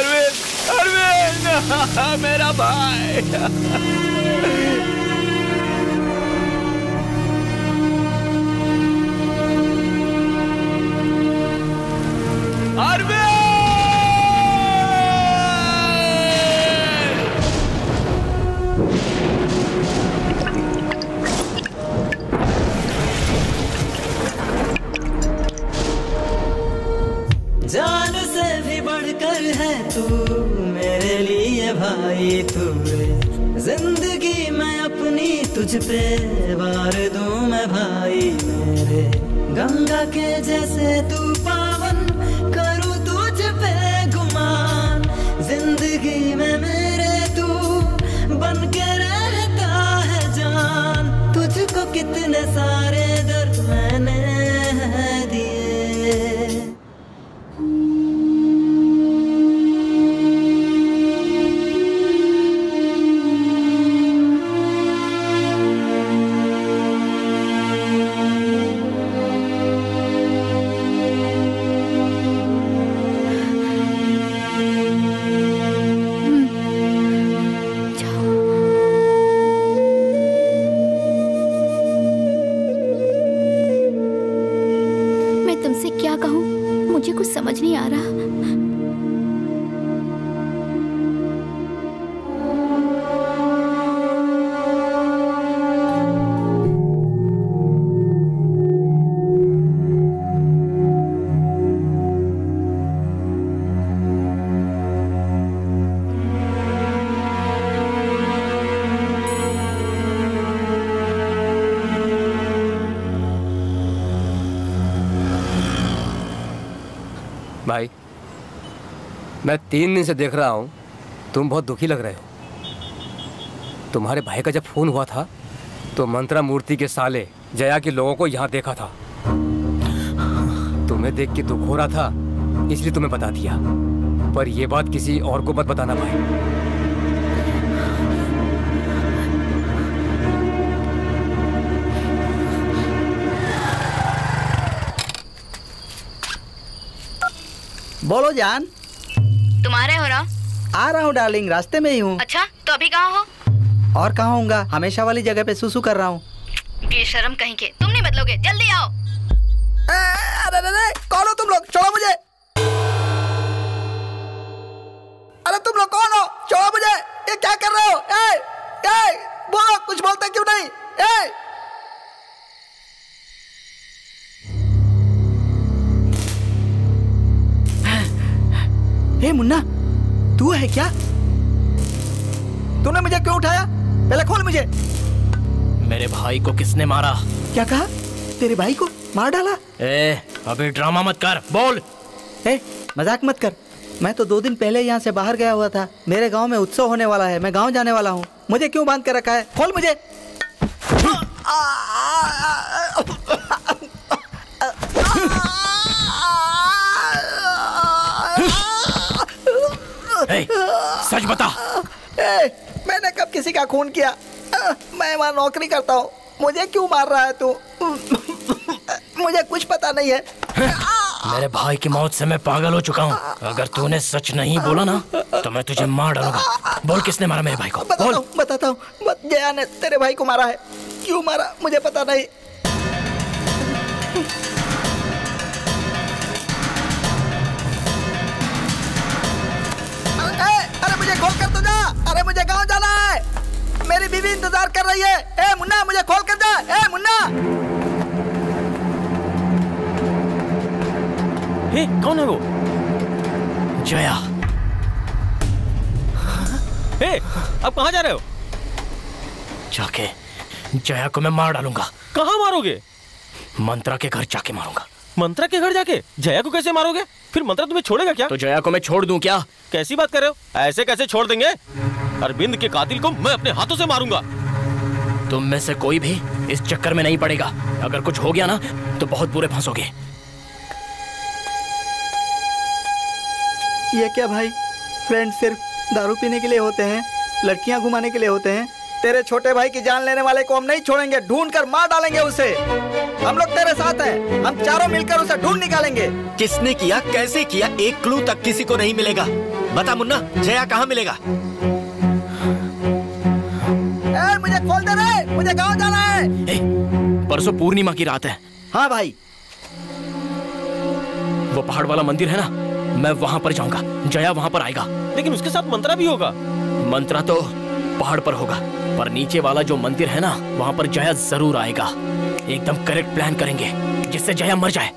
अरविंद अरविंद मेरा भाई। जान से भी बढ़कर है तू मेरे लिए भाई, तू जिंदगी में अपनी तुझ पे वार दूं मैं भाई मेरे, गंगा के जैसे तू पावन करूं तुझ पे गुमान, जिंदगी में मेरे तू बन के रहता है जान, तुझको कितने सारे दर्द मैंने दिए। समझ नहीं आ रहा। भाई मैं 3 दिन से देख रहा हूँ तुम बहुत दुखी लग रहे हो। तुम्हारे भाई का जब फोन हुआ था तो मंत्रा मूर्ति के साले जया के लोगों को यहाँ देखा था। तुम्हें देख के दुख हो रहा था इसलिए तुम्हें बता दिया, पर यह बात किसी और को मत बताना भाई। बोलो जान। तुम्हारे हो ना? आ रहा हूँ डार्लिंग, रास्ते में ही हूँ। अच्छा तो अभी कहाँ हो? और कहाँ होऊंगा, हमेशा वाली जगह पे सुसु कर रहा हूँ। बेशर्म कहीं के, तुम नहीं बदलोगे, जल्दी आओ। अरे कौन हो तुम लोग, छोड़ो मुझे। अरे तुम लोग कौन हो, छोड़ो मुझे, ये क्या कर रहे हो? बोलो, कुछ बोलते क्यों नहीं? हे मुन्ना, तू है क्या? तूने मुझे क्यों उठाया? पहले खोल मुझे। मेरे भाई को किसने मारा? क्या कहा? तेरे भाई को मार डाला? अभी ड्रामा मत कर, बोल। मजाक मत कर। मैं तो 2 दिन पहले यहाँ से बाहर गया हुआ था। मेरे गांव में उत्सव होने वाला है, मैं गांव जाने वाला हूँ। मुझे क्यों बांध कर रखा है? खोल मुझे। सच बता। मैंने कब किसी का खून किया? मैं वहाँ नौकरी करता हूँ, मुझे क्यों मार रहा है तू? मुझे कुछ पता नहीं है। मेरे भाई की मौत से मैं पागल हो चुका हूँ। अगर तूने सच नहीं बोला ना तो मैं तुझे मार डालूंगा। बोल किसने मारा मेरे भाई को? बताता हूँ। जया ने तेरे भाई को मारा है। क्यों मारा मुझे पता नहीं। अरे मुझे खोल कर तो जा। अरे मुझे गांव जाना है, मेरी बीवी इंतजार कर रही है। ए मुन्ना मुझे खोल कर जा। ए मुन्ना। हे, कौन है वो? जया। हे, अब कहाँ जा रहे हो? जाके जया को मैं मार डालूंगा। कहाँ मारोगे? मंत्रा के घर जाके मारूंगा। मंत्रा के घर जाके? जया को कैसे मारोगे? फिर मंत्रा तुम्हें छोड़ेगा क्या? तो जया को मैं छोड़ दूं क्या? कैसी बात कर रहे हो? ऐसे कैसे छोड़ देंगे? अरविंद के कातिल को मैं अपने हाथों से मारूंगा। तुम में से कोई भी इस चक्कर में नहीं पड़ेगा। अगर कुछ हो गया ना तो बहुत बुरे फंसोगे। ये क्या भाई, फ्रेंड सिर्फ दारू पीने के लिए होते हैं, लड़कियां घुमाने के लिए होते हैं। तेरे छोटे भाई की जान लेने वाले को हम नहीं छोड़ेंगे, ढूंढ कर मार डालेंगे उसे। हम लोग तेरे साथ हैं, हम चारों मिलकर उसे ढूंढ निकालेंगे। किसने किया, कैसे किया, एक क्लू तक किसी को नहीं मिलेगा। बता मुन्ना, जया कहाँ मिलेगा? मुझे खोल दे रे, मुझे गाँव जाना है। परसों पूर्णिमा की रात है। हाँ भाई। वो पहाड़ वाला मंदिर है ना, मैं वहां पर जाऊंगा। जया वहां पर आएगा। लेकिन उसके साथ मंत्रा भी होगा। मंत्रा तो पहाड़ पर होगा, पर नीचे वाला जो मंदिर है ना, वहां पर जया जरूर आएगा। एकदम करेक्ट प्लान करेंगे जिससे जया मर जाए।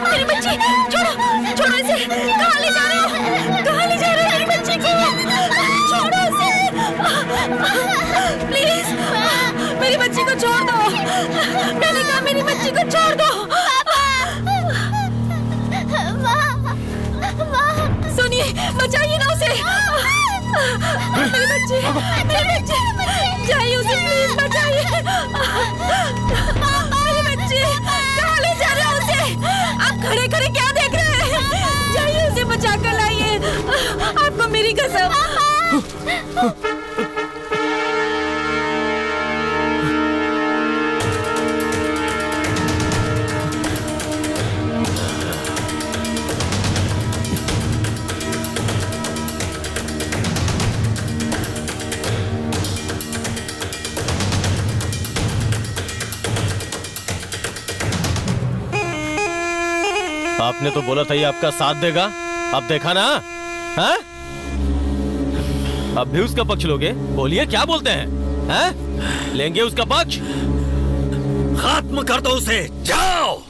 मेरी बच्ची, छोड़ो, छोड़ो इसे। कहाँ ले जा रहे हो? कहाँ ले जा रहे हो मेरी बच्ची को? छोड़ो इसे, प्लीज। मेरी बच्ची को छोड़ दो। मैंने कहा मेरी बच्ची को छोड़ दो। सुनिए, बचाइए ना उसे। मेरी बच्ची, जाइए उसे, प्लीज बचाइए। मेरी बच्ची, कहाँ ले जा रहे हो उसे? आप खड़े खड़े क्या देख रहे हैं? जाइए उसे बचा कर लाइए। आपको मेरी कसम। आपने तो बोला था ये आपका साथ देगा, अब देखा ना? हैं? अब भी उसका पक्ष लोगे? बोलिए क्या बोलते हैं? हैं? लेंगे उसका पक्ष? खत्म कर दो उसे, जाओ।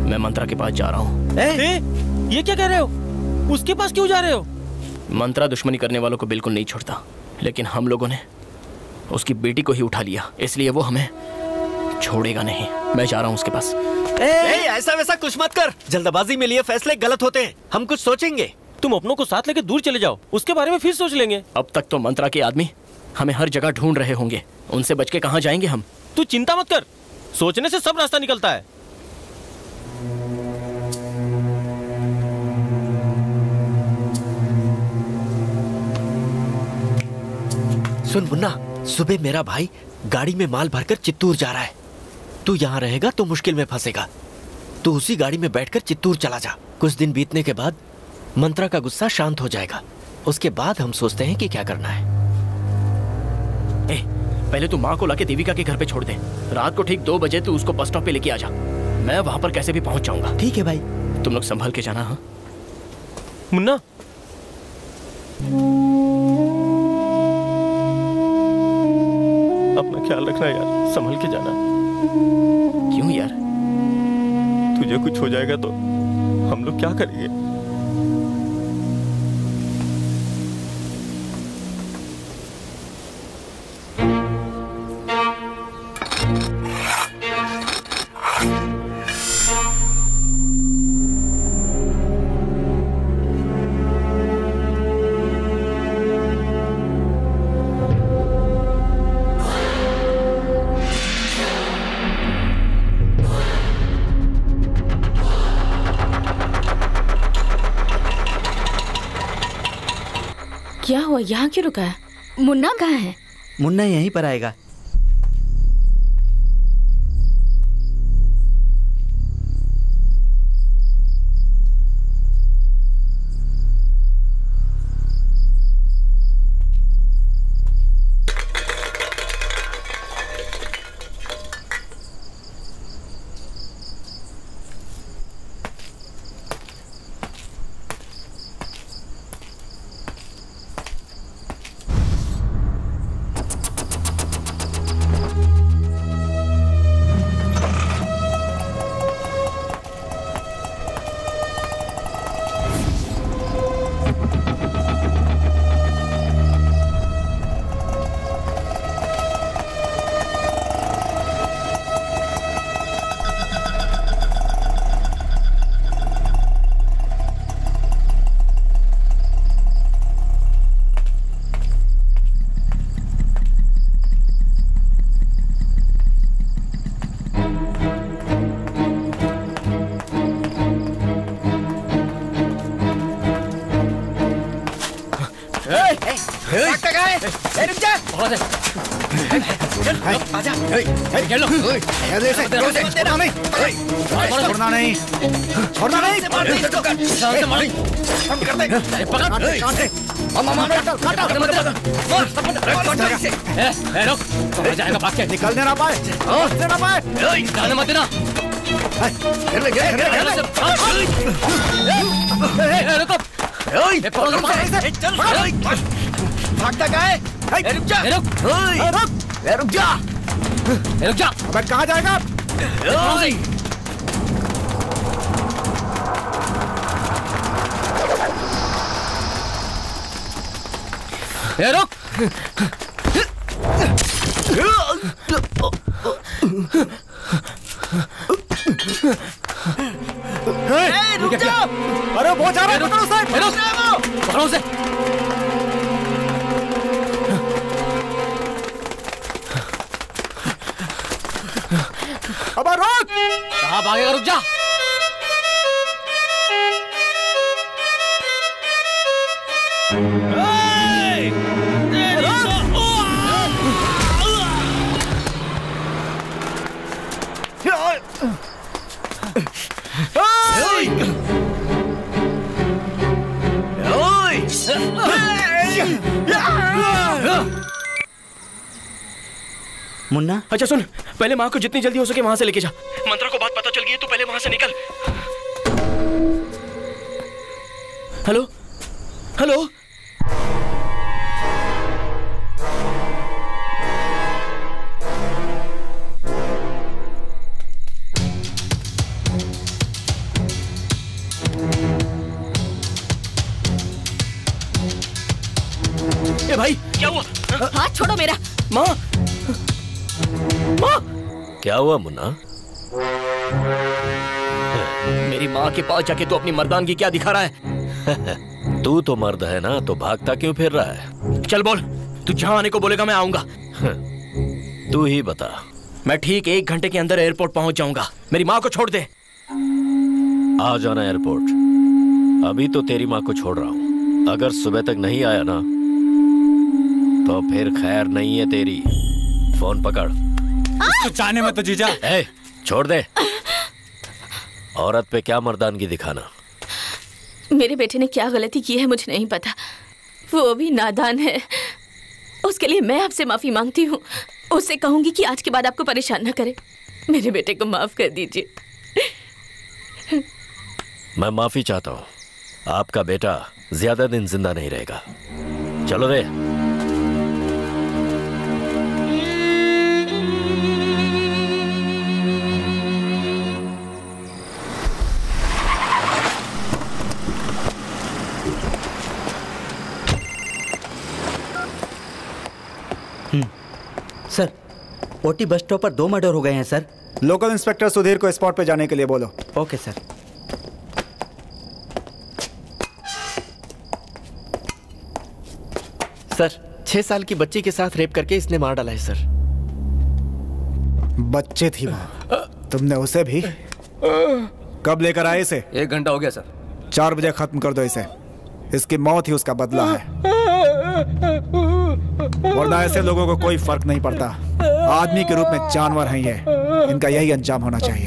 मैं मंत्रा के पास जा रहा हूँ। ये क्या कह रहे हो? उसके पास क्यों जा रहे हो? मंत्रा दुश्मनी करने वालों को बिल्कुल नहीं छोड़ता, लेकिन हम लोगों ने उसकी बेटी को ही उठा लिया, इसलिए वो हमें छोड़ेगा नहीं। मैं जा रहा हूँ उसके पास। ऐसा वैसा कुछ मत कर, जल्दबाजी में लिए फैसले गलत होते हैं। हम कुछ सोचेंगे। तुम अपनों को साथ लेके दूर चले जाओ, उसके बारे में फिर सोच लेंगे। अब तक तो मंत्रा के आदमी हमें हर जगह ढूंढ रहे होंगे, उनसे बच के कहाँ जाएंगे हम? तू चिंता मत कर, सोचने से सब रास्ता निकलता है। सुन मुन्ना, सुबह मेरा भाई गाड़ी में माल भरकर चित्तूर जा रहा है। तू यहाँ रहेगा तो मुश्किल में फंसेगा। तू उसी गाड़ी में बैठकर चित्तूर चला जा। कुछ दिन बीतने के बाद मंत्रा का गुस्सा शांत हो जाएगा, उसके बाद हम सोचते हैं कि क्या करना है। पहले तू माँ को लाके देविका के घर पे छोड़ दे। रात को ठीक 2 बजे तू उसको बस स्टॉप पे लेके आ जा। मैं वहां पर कैसे भी पहुंच जाऊंगा। ठीक है भाई। तुम लोग संभल के जाना। हाँ मुन्ना, अपना ख्याल रखना यार, संभल के जाना। क्यों यार? तुझे कुछ हो जाएगा तो हम लोग क्या करेंगे? क्या हुआ? यहाँ क्यों रुका है? मुन्ना कहाँ है? मुन्ना यहीं पर आएगा। छोड़ना नहीं, छोड़ना नहीं। निकलने ना पाए, ना पाए, मत देना। भागता क्या है? रुक जा, रुक जा, रुक जा। अबे कहाँ जाएगा? रुक। रुक जा। अरे वो जा रहा है, पकड़ो उसे, पकड़ो उसे। अबे रुक। कहाँ भागेगा? रुक जा। मुन्ना, अच्छा सुन, पहले माँ को जितनी जल्दी हो सके वहां से लेके जा। मंत्रा को बात पता चल गई है, तू पहले वहां से निकल। हेलो हेलो, ए भाई क्या हुआ? हाथ छोड़ो मेरा। माँ, माँ, क्या हुआ मुन्ना? मेरी माँ के पास जाके तू अपनी मर्दानगी क्या दिखा रहा है? तू तो मर्द है ना, तो भागता क्यों फिर रहा है? चल बोल, तू जहाँ आने को बोलेगा मैं आऊंगा। तू ही बता। मैं ठीक 1 घंटे के अंदर एयरपोर्ट पहुंच जाऊंगा। मेरी माँ को छोड़ दे। आ जाना एयरपोर्ट। अभी तो तेरी माँ को छोड़ रहा हूँ, अगर सुबह तक नहीं आया ना तो फिर खैर नहीं है तेरी। फोन पकड़। इसको चाहने में तो जीजा। ए, छोड़ दे। औरत पे क्या मर्दानगी दिखाना। मेरे बेटे ने क्या गलती की है मुझे नहीं पता, वो अभी नादान है। उसके लिए मैं आपसे माफी मांगती हूँ। उससे कहूंगी कि आज के बाद आपको परेशान न करे। मेरे बेटे को माफ कर दीजिए। मैं माफी चाहता हूँ, आपका बेटा ज्यादा दिन जिंदा नहीं रहेगा। चलो रे। सर, ओटी बस स्टॉप पर 2 मर्डर हो गए हैं सर। लोकल इंस्पेक्टर सुधीर को स्पॉट पे जाने के लिए बोलो। Okay sir. सर, 6 साल की बच्ची के साथ रेप करके इसने मार डाला है सर। बच्चे थी वो? तुमने उसे भी? कब लेकर आए इसे? 1 घंटा हो गया सर। 4 बजे खत्म कर दो इसे। इसकी मौत ही उसका बदला है, वरना ऐसे लोगों को कोई फर्क नहीं पड़ता। आदमी के रूप में जानवर हैं ये, इनका यही अंजाम होना चाहिए।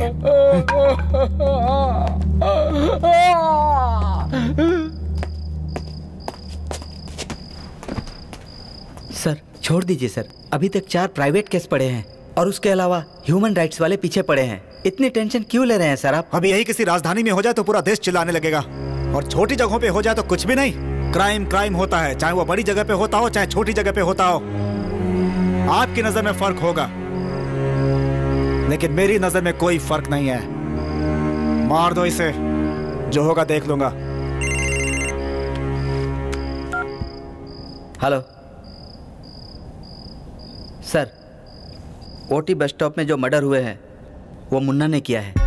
सर छोड़ दीजिए सर, अभी तक 4 प्राइवेट केस पड़े हैं और उसके अलावा ह्यूमन राइट्स वाले पीछे पड़े हैं। इतनी टेंशन क्यों ले रहे हैं सर आप? अभी यही किसी राजधानी में हो जाए तो पूरा देश चिल्लाने लगेगा, और छोटी जगहों पे हो जाए तो कुछ भी नहीं। क्राइम होता है, चाहे वो बड़ी जगह पे होता हो चाहे छोटी जगह पे होता हो। आपकी नजर में फर्क होगा, लेकिन मेरी नजर में कोई फर्क नहीं है। मार दो इसे, जो होगा देख लूंगा। Hello sir, OT bus stop में जो मर्डर हुए हैं वो मुन्ना ने किया है।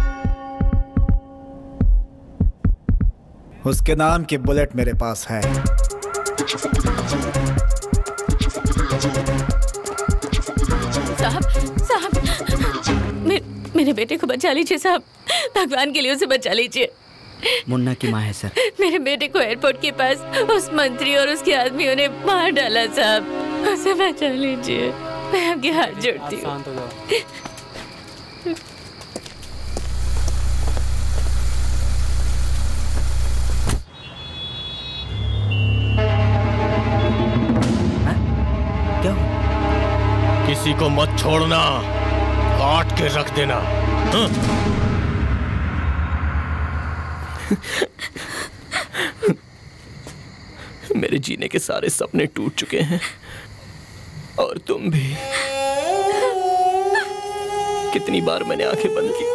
उसके नाम की बुलेट मेरे पास है। साहब, मेरे बेटे को बचा लीजिए साहब, भगवान के लिए उसे बचा लीजिए। मुन्ना की माँ है सर। मेरे बेटे को एयरपोर्ट के पास उस मंत्री और उसके आदमियों ने मार डाला साहब, उसे बचा लीजिए, मैं आपके हाथ जोड़ती हूँ। किसी को मत छोड़ना, काट के रख देना। मेरे जीने के सारे सपने टूट चुके हैं, और तुम भी। कितनी बार मैंने आंखें बंद की,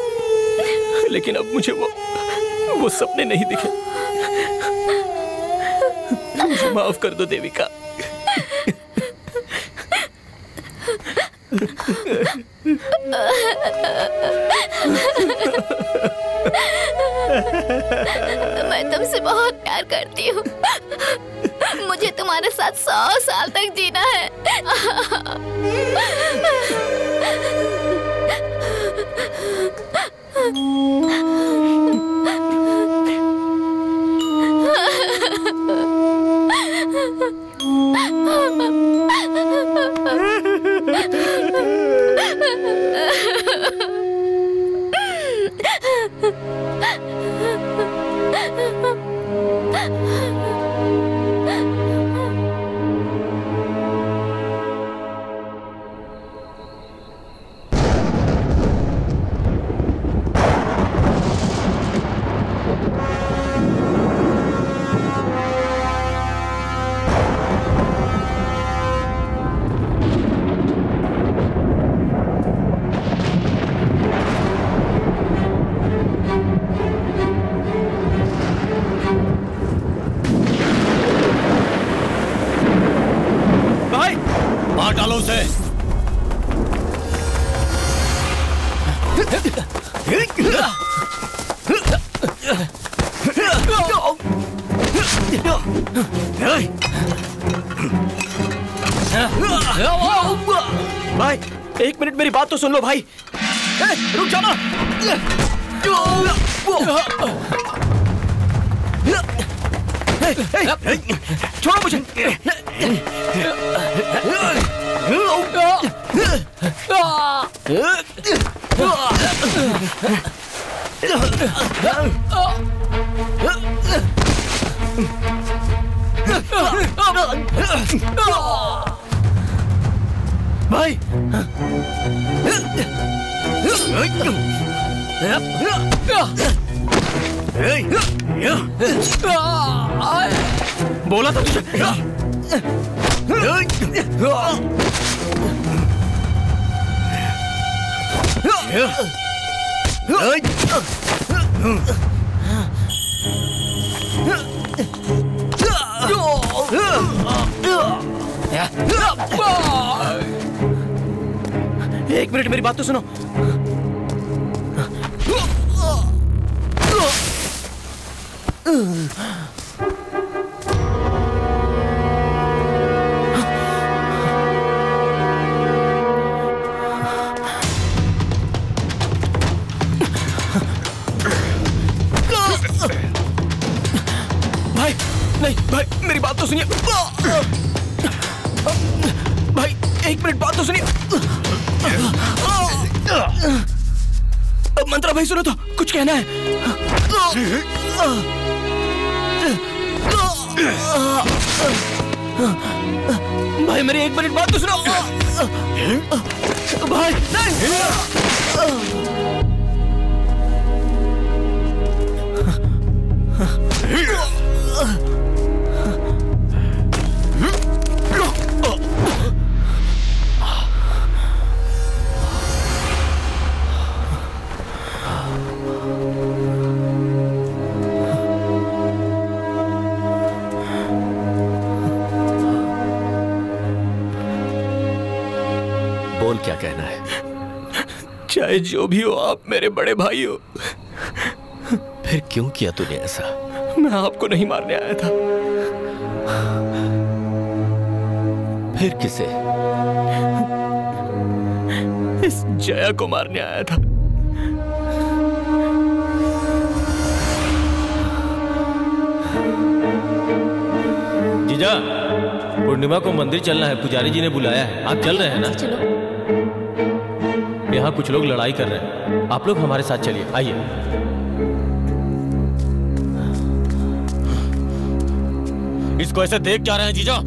लेकिन अब मुझे वो सपने नहीं दिखे। मुझे माफ कर दो देविका। मैं तुमसे बहुत प्यार करती हूँ, मुझे तुम्हारे साथ 100 साल तक जीना है। डालो उसे। भाई एक मिनट मेरी बात तो सुन लो भाई। रुक जाना। छोड़ो मुझे। भाई बोला था तुझे। एक मिनट मेरी बात तो सुनो। भाई नहीं भाई मेरी बात तो सुनिए। भाई एक मिनट बात तो सुनिए। मंत्रा भाई सुनो तो कुछ कहना है। भाई मेरी एक मिनट बात तो सुनो। भाई नहीं। बोल क्या कहना है। चाहे जो भी हो आप मेरे बड़े भाई हो। फिर क्यों किया तूने ऐसा? मैं आपको नहीं मारने आया था। फिर किसे? इस जया को मारने आया था। जीजा, पूर्णिमा को मंदिर चलना है, पुजारी जी ने बुलाया है। आप चल रहे हैं ना? चलो। यहाँ कुछ लोग लड़ाई कर रहे हैं, आप लोग हमारे साथ चलिए, आइए। इसको ऐसे देख क्या रहे हैं जीजा?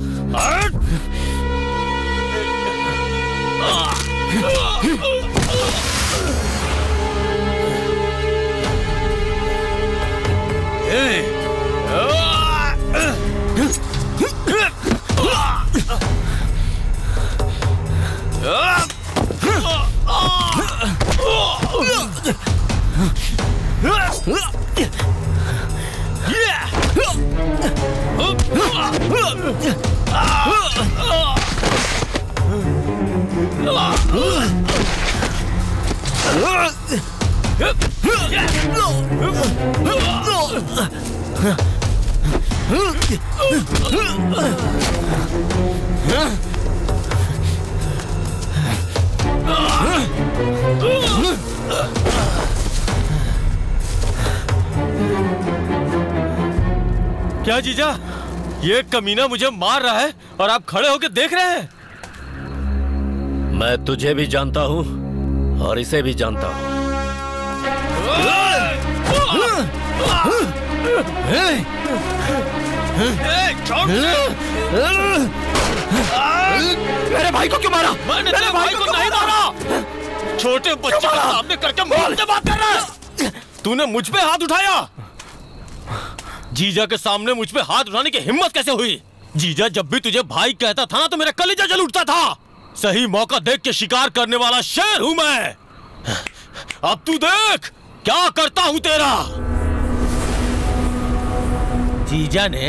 क्या जीजा, ये कमीना मुझे मार रहा है और आप खड़े होकर देख रहे हैं? मैं तुझे भी जानता हूं और इसे भी जानता हूं। मेरे भाई को क्यों मारा? मैंने तेरे भाई को नहीं मारा। छोटे बच्चे के सामने करके मुझसे बात कर रहा है। तूने मुझ पे हाथ उठाया। जीजा के सामने मुझ पे हाथ उठाने की हिम्मत कैसे हुई? जीजा जब भी तुझे भाई कहता था ना तो मेरा कलेजा जल उठता था। सही मौका देख के शिकार करने वाला शेर हूं मैं। अब तू देख क्या करता हूं तेरा। जीजा ने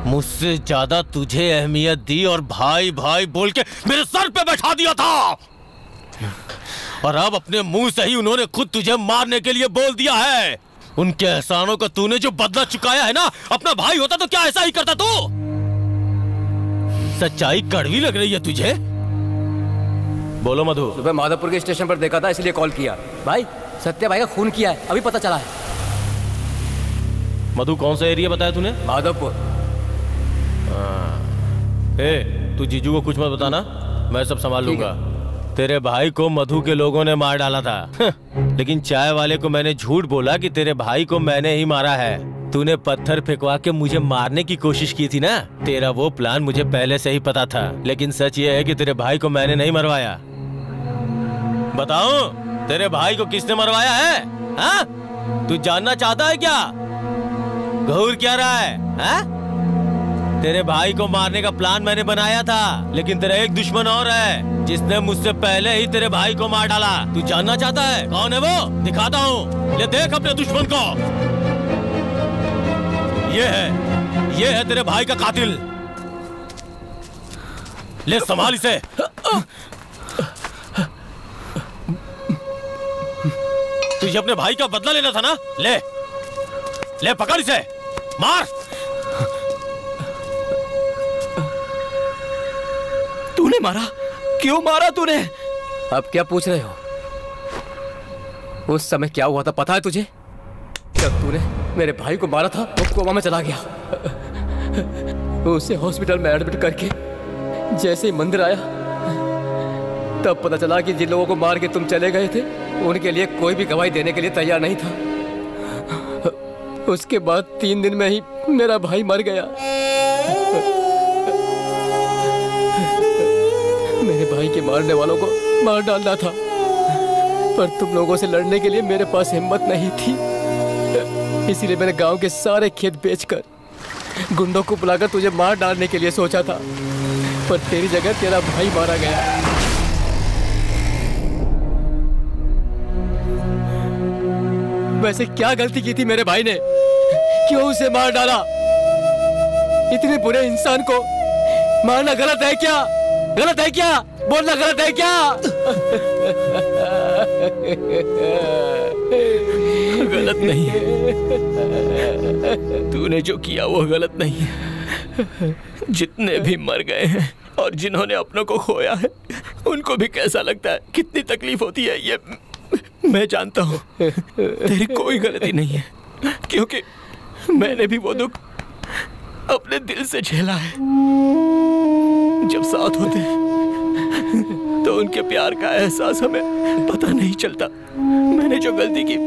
मुझसे ज्यादा तुझे अहमियत दी और भाई भाई बोल के मेरे सर पे बैठा दिया था, और अब अपने मुंह से ही उन्होंने खुद तुझे मारने के लिए बोल दिया है। उनके एहसानों का तूने जो बदला चुकाया है ना, अपना भाई होता तो क्या ऐसा ही करता तू? सच्चाई कड़वी लग रही है तुझे? बोलो मधु। सुबह माधवपुर के स्टेशन पर देखा था, इसलिए कॉल किया। भाई सत्या भाई का खून किया है, अभी पता चला है। मधु कौन सा एरिया बताया तूने? माधवपुर। तू जीजू को कुछ मत बताना, मैं सब संभाल लूंगा। तेरे भाई को मधु के लोगों ने मार डाला था, लेकिन चाय वाले को मैंने झूठ बोला कि तेरे भाई को मैंने ही मारा है। तूने पत्थर फेंकवा के मुझे मारने की कोशिश की थी ना, तेरा वो प्लान मुझे पहले से ही पता था। लेकिन सच ये है कि तेरे भाई को मैंने नहीं मरवाया। बताओ तेरे भाई को किसने मरवाया है? हाँ? तू जानना चाहता है क्या? घूर क्या रहा है? हाँ? तेरे भाई को मारने का प्लान मैंने बनाया था, लेकिन तेरा एक दुश्मन और है जिसने मुझसे पहले ही तेरे भाई को मार डाला। तू जानना चाहता है कौन है वो? दिखाता हूँ, ले देख अपने दुश्मन को। ये है तेरे भाई का कातिल। ले संभाल इसे। तुझे अपने भाई का बदला लेना था ना? ले पकड़ इसे, मार। तूने मारा? क्यों मारा तूने? अब क्या पूछ रहे हो? उस समय क्या हुआ था पता है तुझे? जब तूने मेरे भाई को मारा था वो कोमा में चला गया। उसे हॉस्पिटल में एडमिट करके जैसे ही मंदिर आया तब पता चला कि जिन लोगों को मार के तुम चले गए थे उनके लिए कोई भी गवाही देने के लिए तैयार नहीं था। उसके बाद 3 दिन में ही मेरा भाई मर गया। मेरे भाई के मारने वालों को मार डालना था, पर तुम लोगों से लड़ने के लिए मेरे पास हिम्मत नहीं थी। इसीलिए मैंने गांव के सारे खेत बेचकर गुंडों को बुलाकर तुझे मार डालने के लिए सोचा था, पर तेरी जगह तेरा भाई मारा गया। वैसे क्या गलती की थी मेरे भाई ने? क्यों उसे मार डाला? इतने बुरे इंसान को मारना गलत है क्या? गलत है क्या? बोलना गलत है क्या? गलत नहीं है। तूने जो किया वो गलत नहीं है। जितने भी मर गए हैं और जिन्होंने अपनों को खोया है उनको भी कैसा लगता है, कितनी तकलीफ होती है, ये मैं जानता हूँ। तेरी कोई गलती नहीं है, क्योंकि मैंने भी वो दुख अपने दिल से झेला है। जब साथ होते हैं तो उनके प्यार का एहसास हमें पता नहीं चलता। मैंने जो गलती की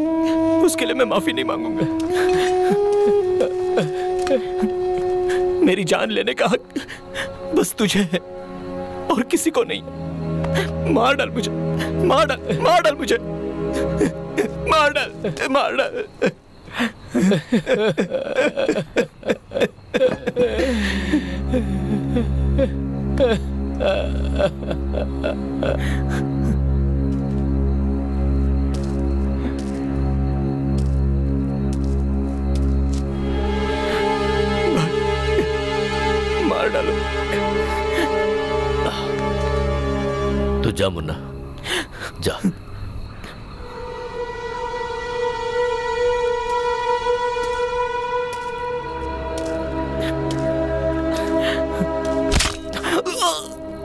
उसके लिए मैं माफी नहीं मांगूंगा। मेरी जान लेने का हक बस तुझे है और किसी को नहीं। मार डाल मुझे, मार डाल, मार डाल मुझे, मार डाल, मार डाल। मार डालो। तो जा मुन्ना, जा।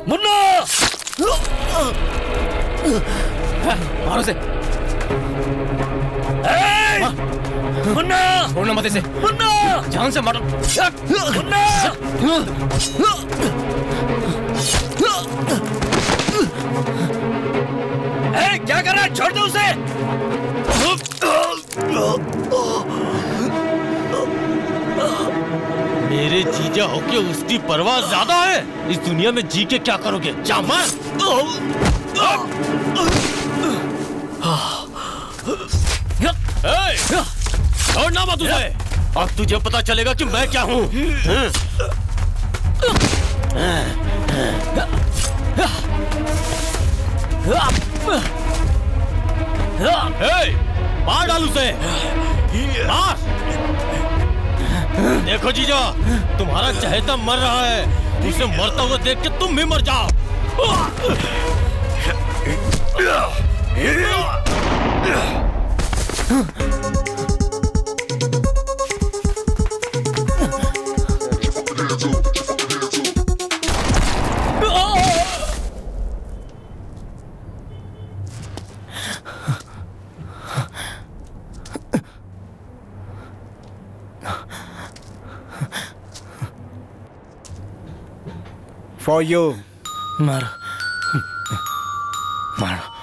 मुन्ना! मारो से। मुन्ना! छोड़ना मत इसे। मुन्ना! जान से मारो। मुन्ना! क्या कर रहा है? छोड़ दो उसे। मेरे जीजा होके उसकी परवाह ज्यादा है। इस दुनिया में जी के क्या करोगे? जा मार। छोड़ना मत उसे। अब तुझे पता चलेगा कि मैं क्या हूँ। मार डाल उसे, मार। देखो जीजा, तुम्हारा चहेता मर रहा है, उसे मरता हुआ देख के तुम भी मर जाओ। For you. मारो, मारो।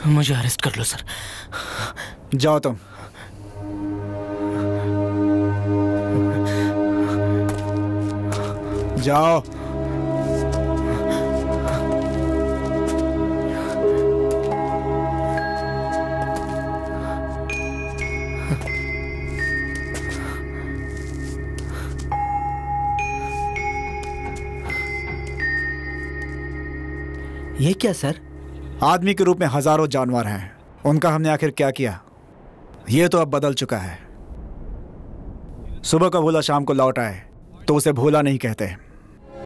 मुझे अरेस्ट कर लो सर। जाओ तुम। जाओ। ये क्या सर? आदमी के रूप में हजारों जानवर हैं, उनका हमने आखिर क्या किया? ये तो अब बदल चुका है। सुबह का भूला शाम को लौट आए तो उसे भूला नहीं कहते।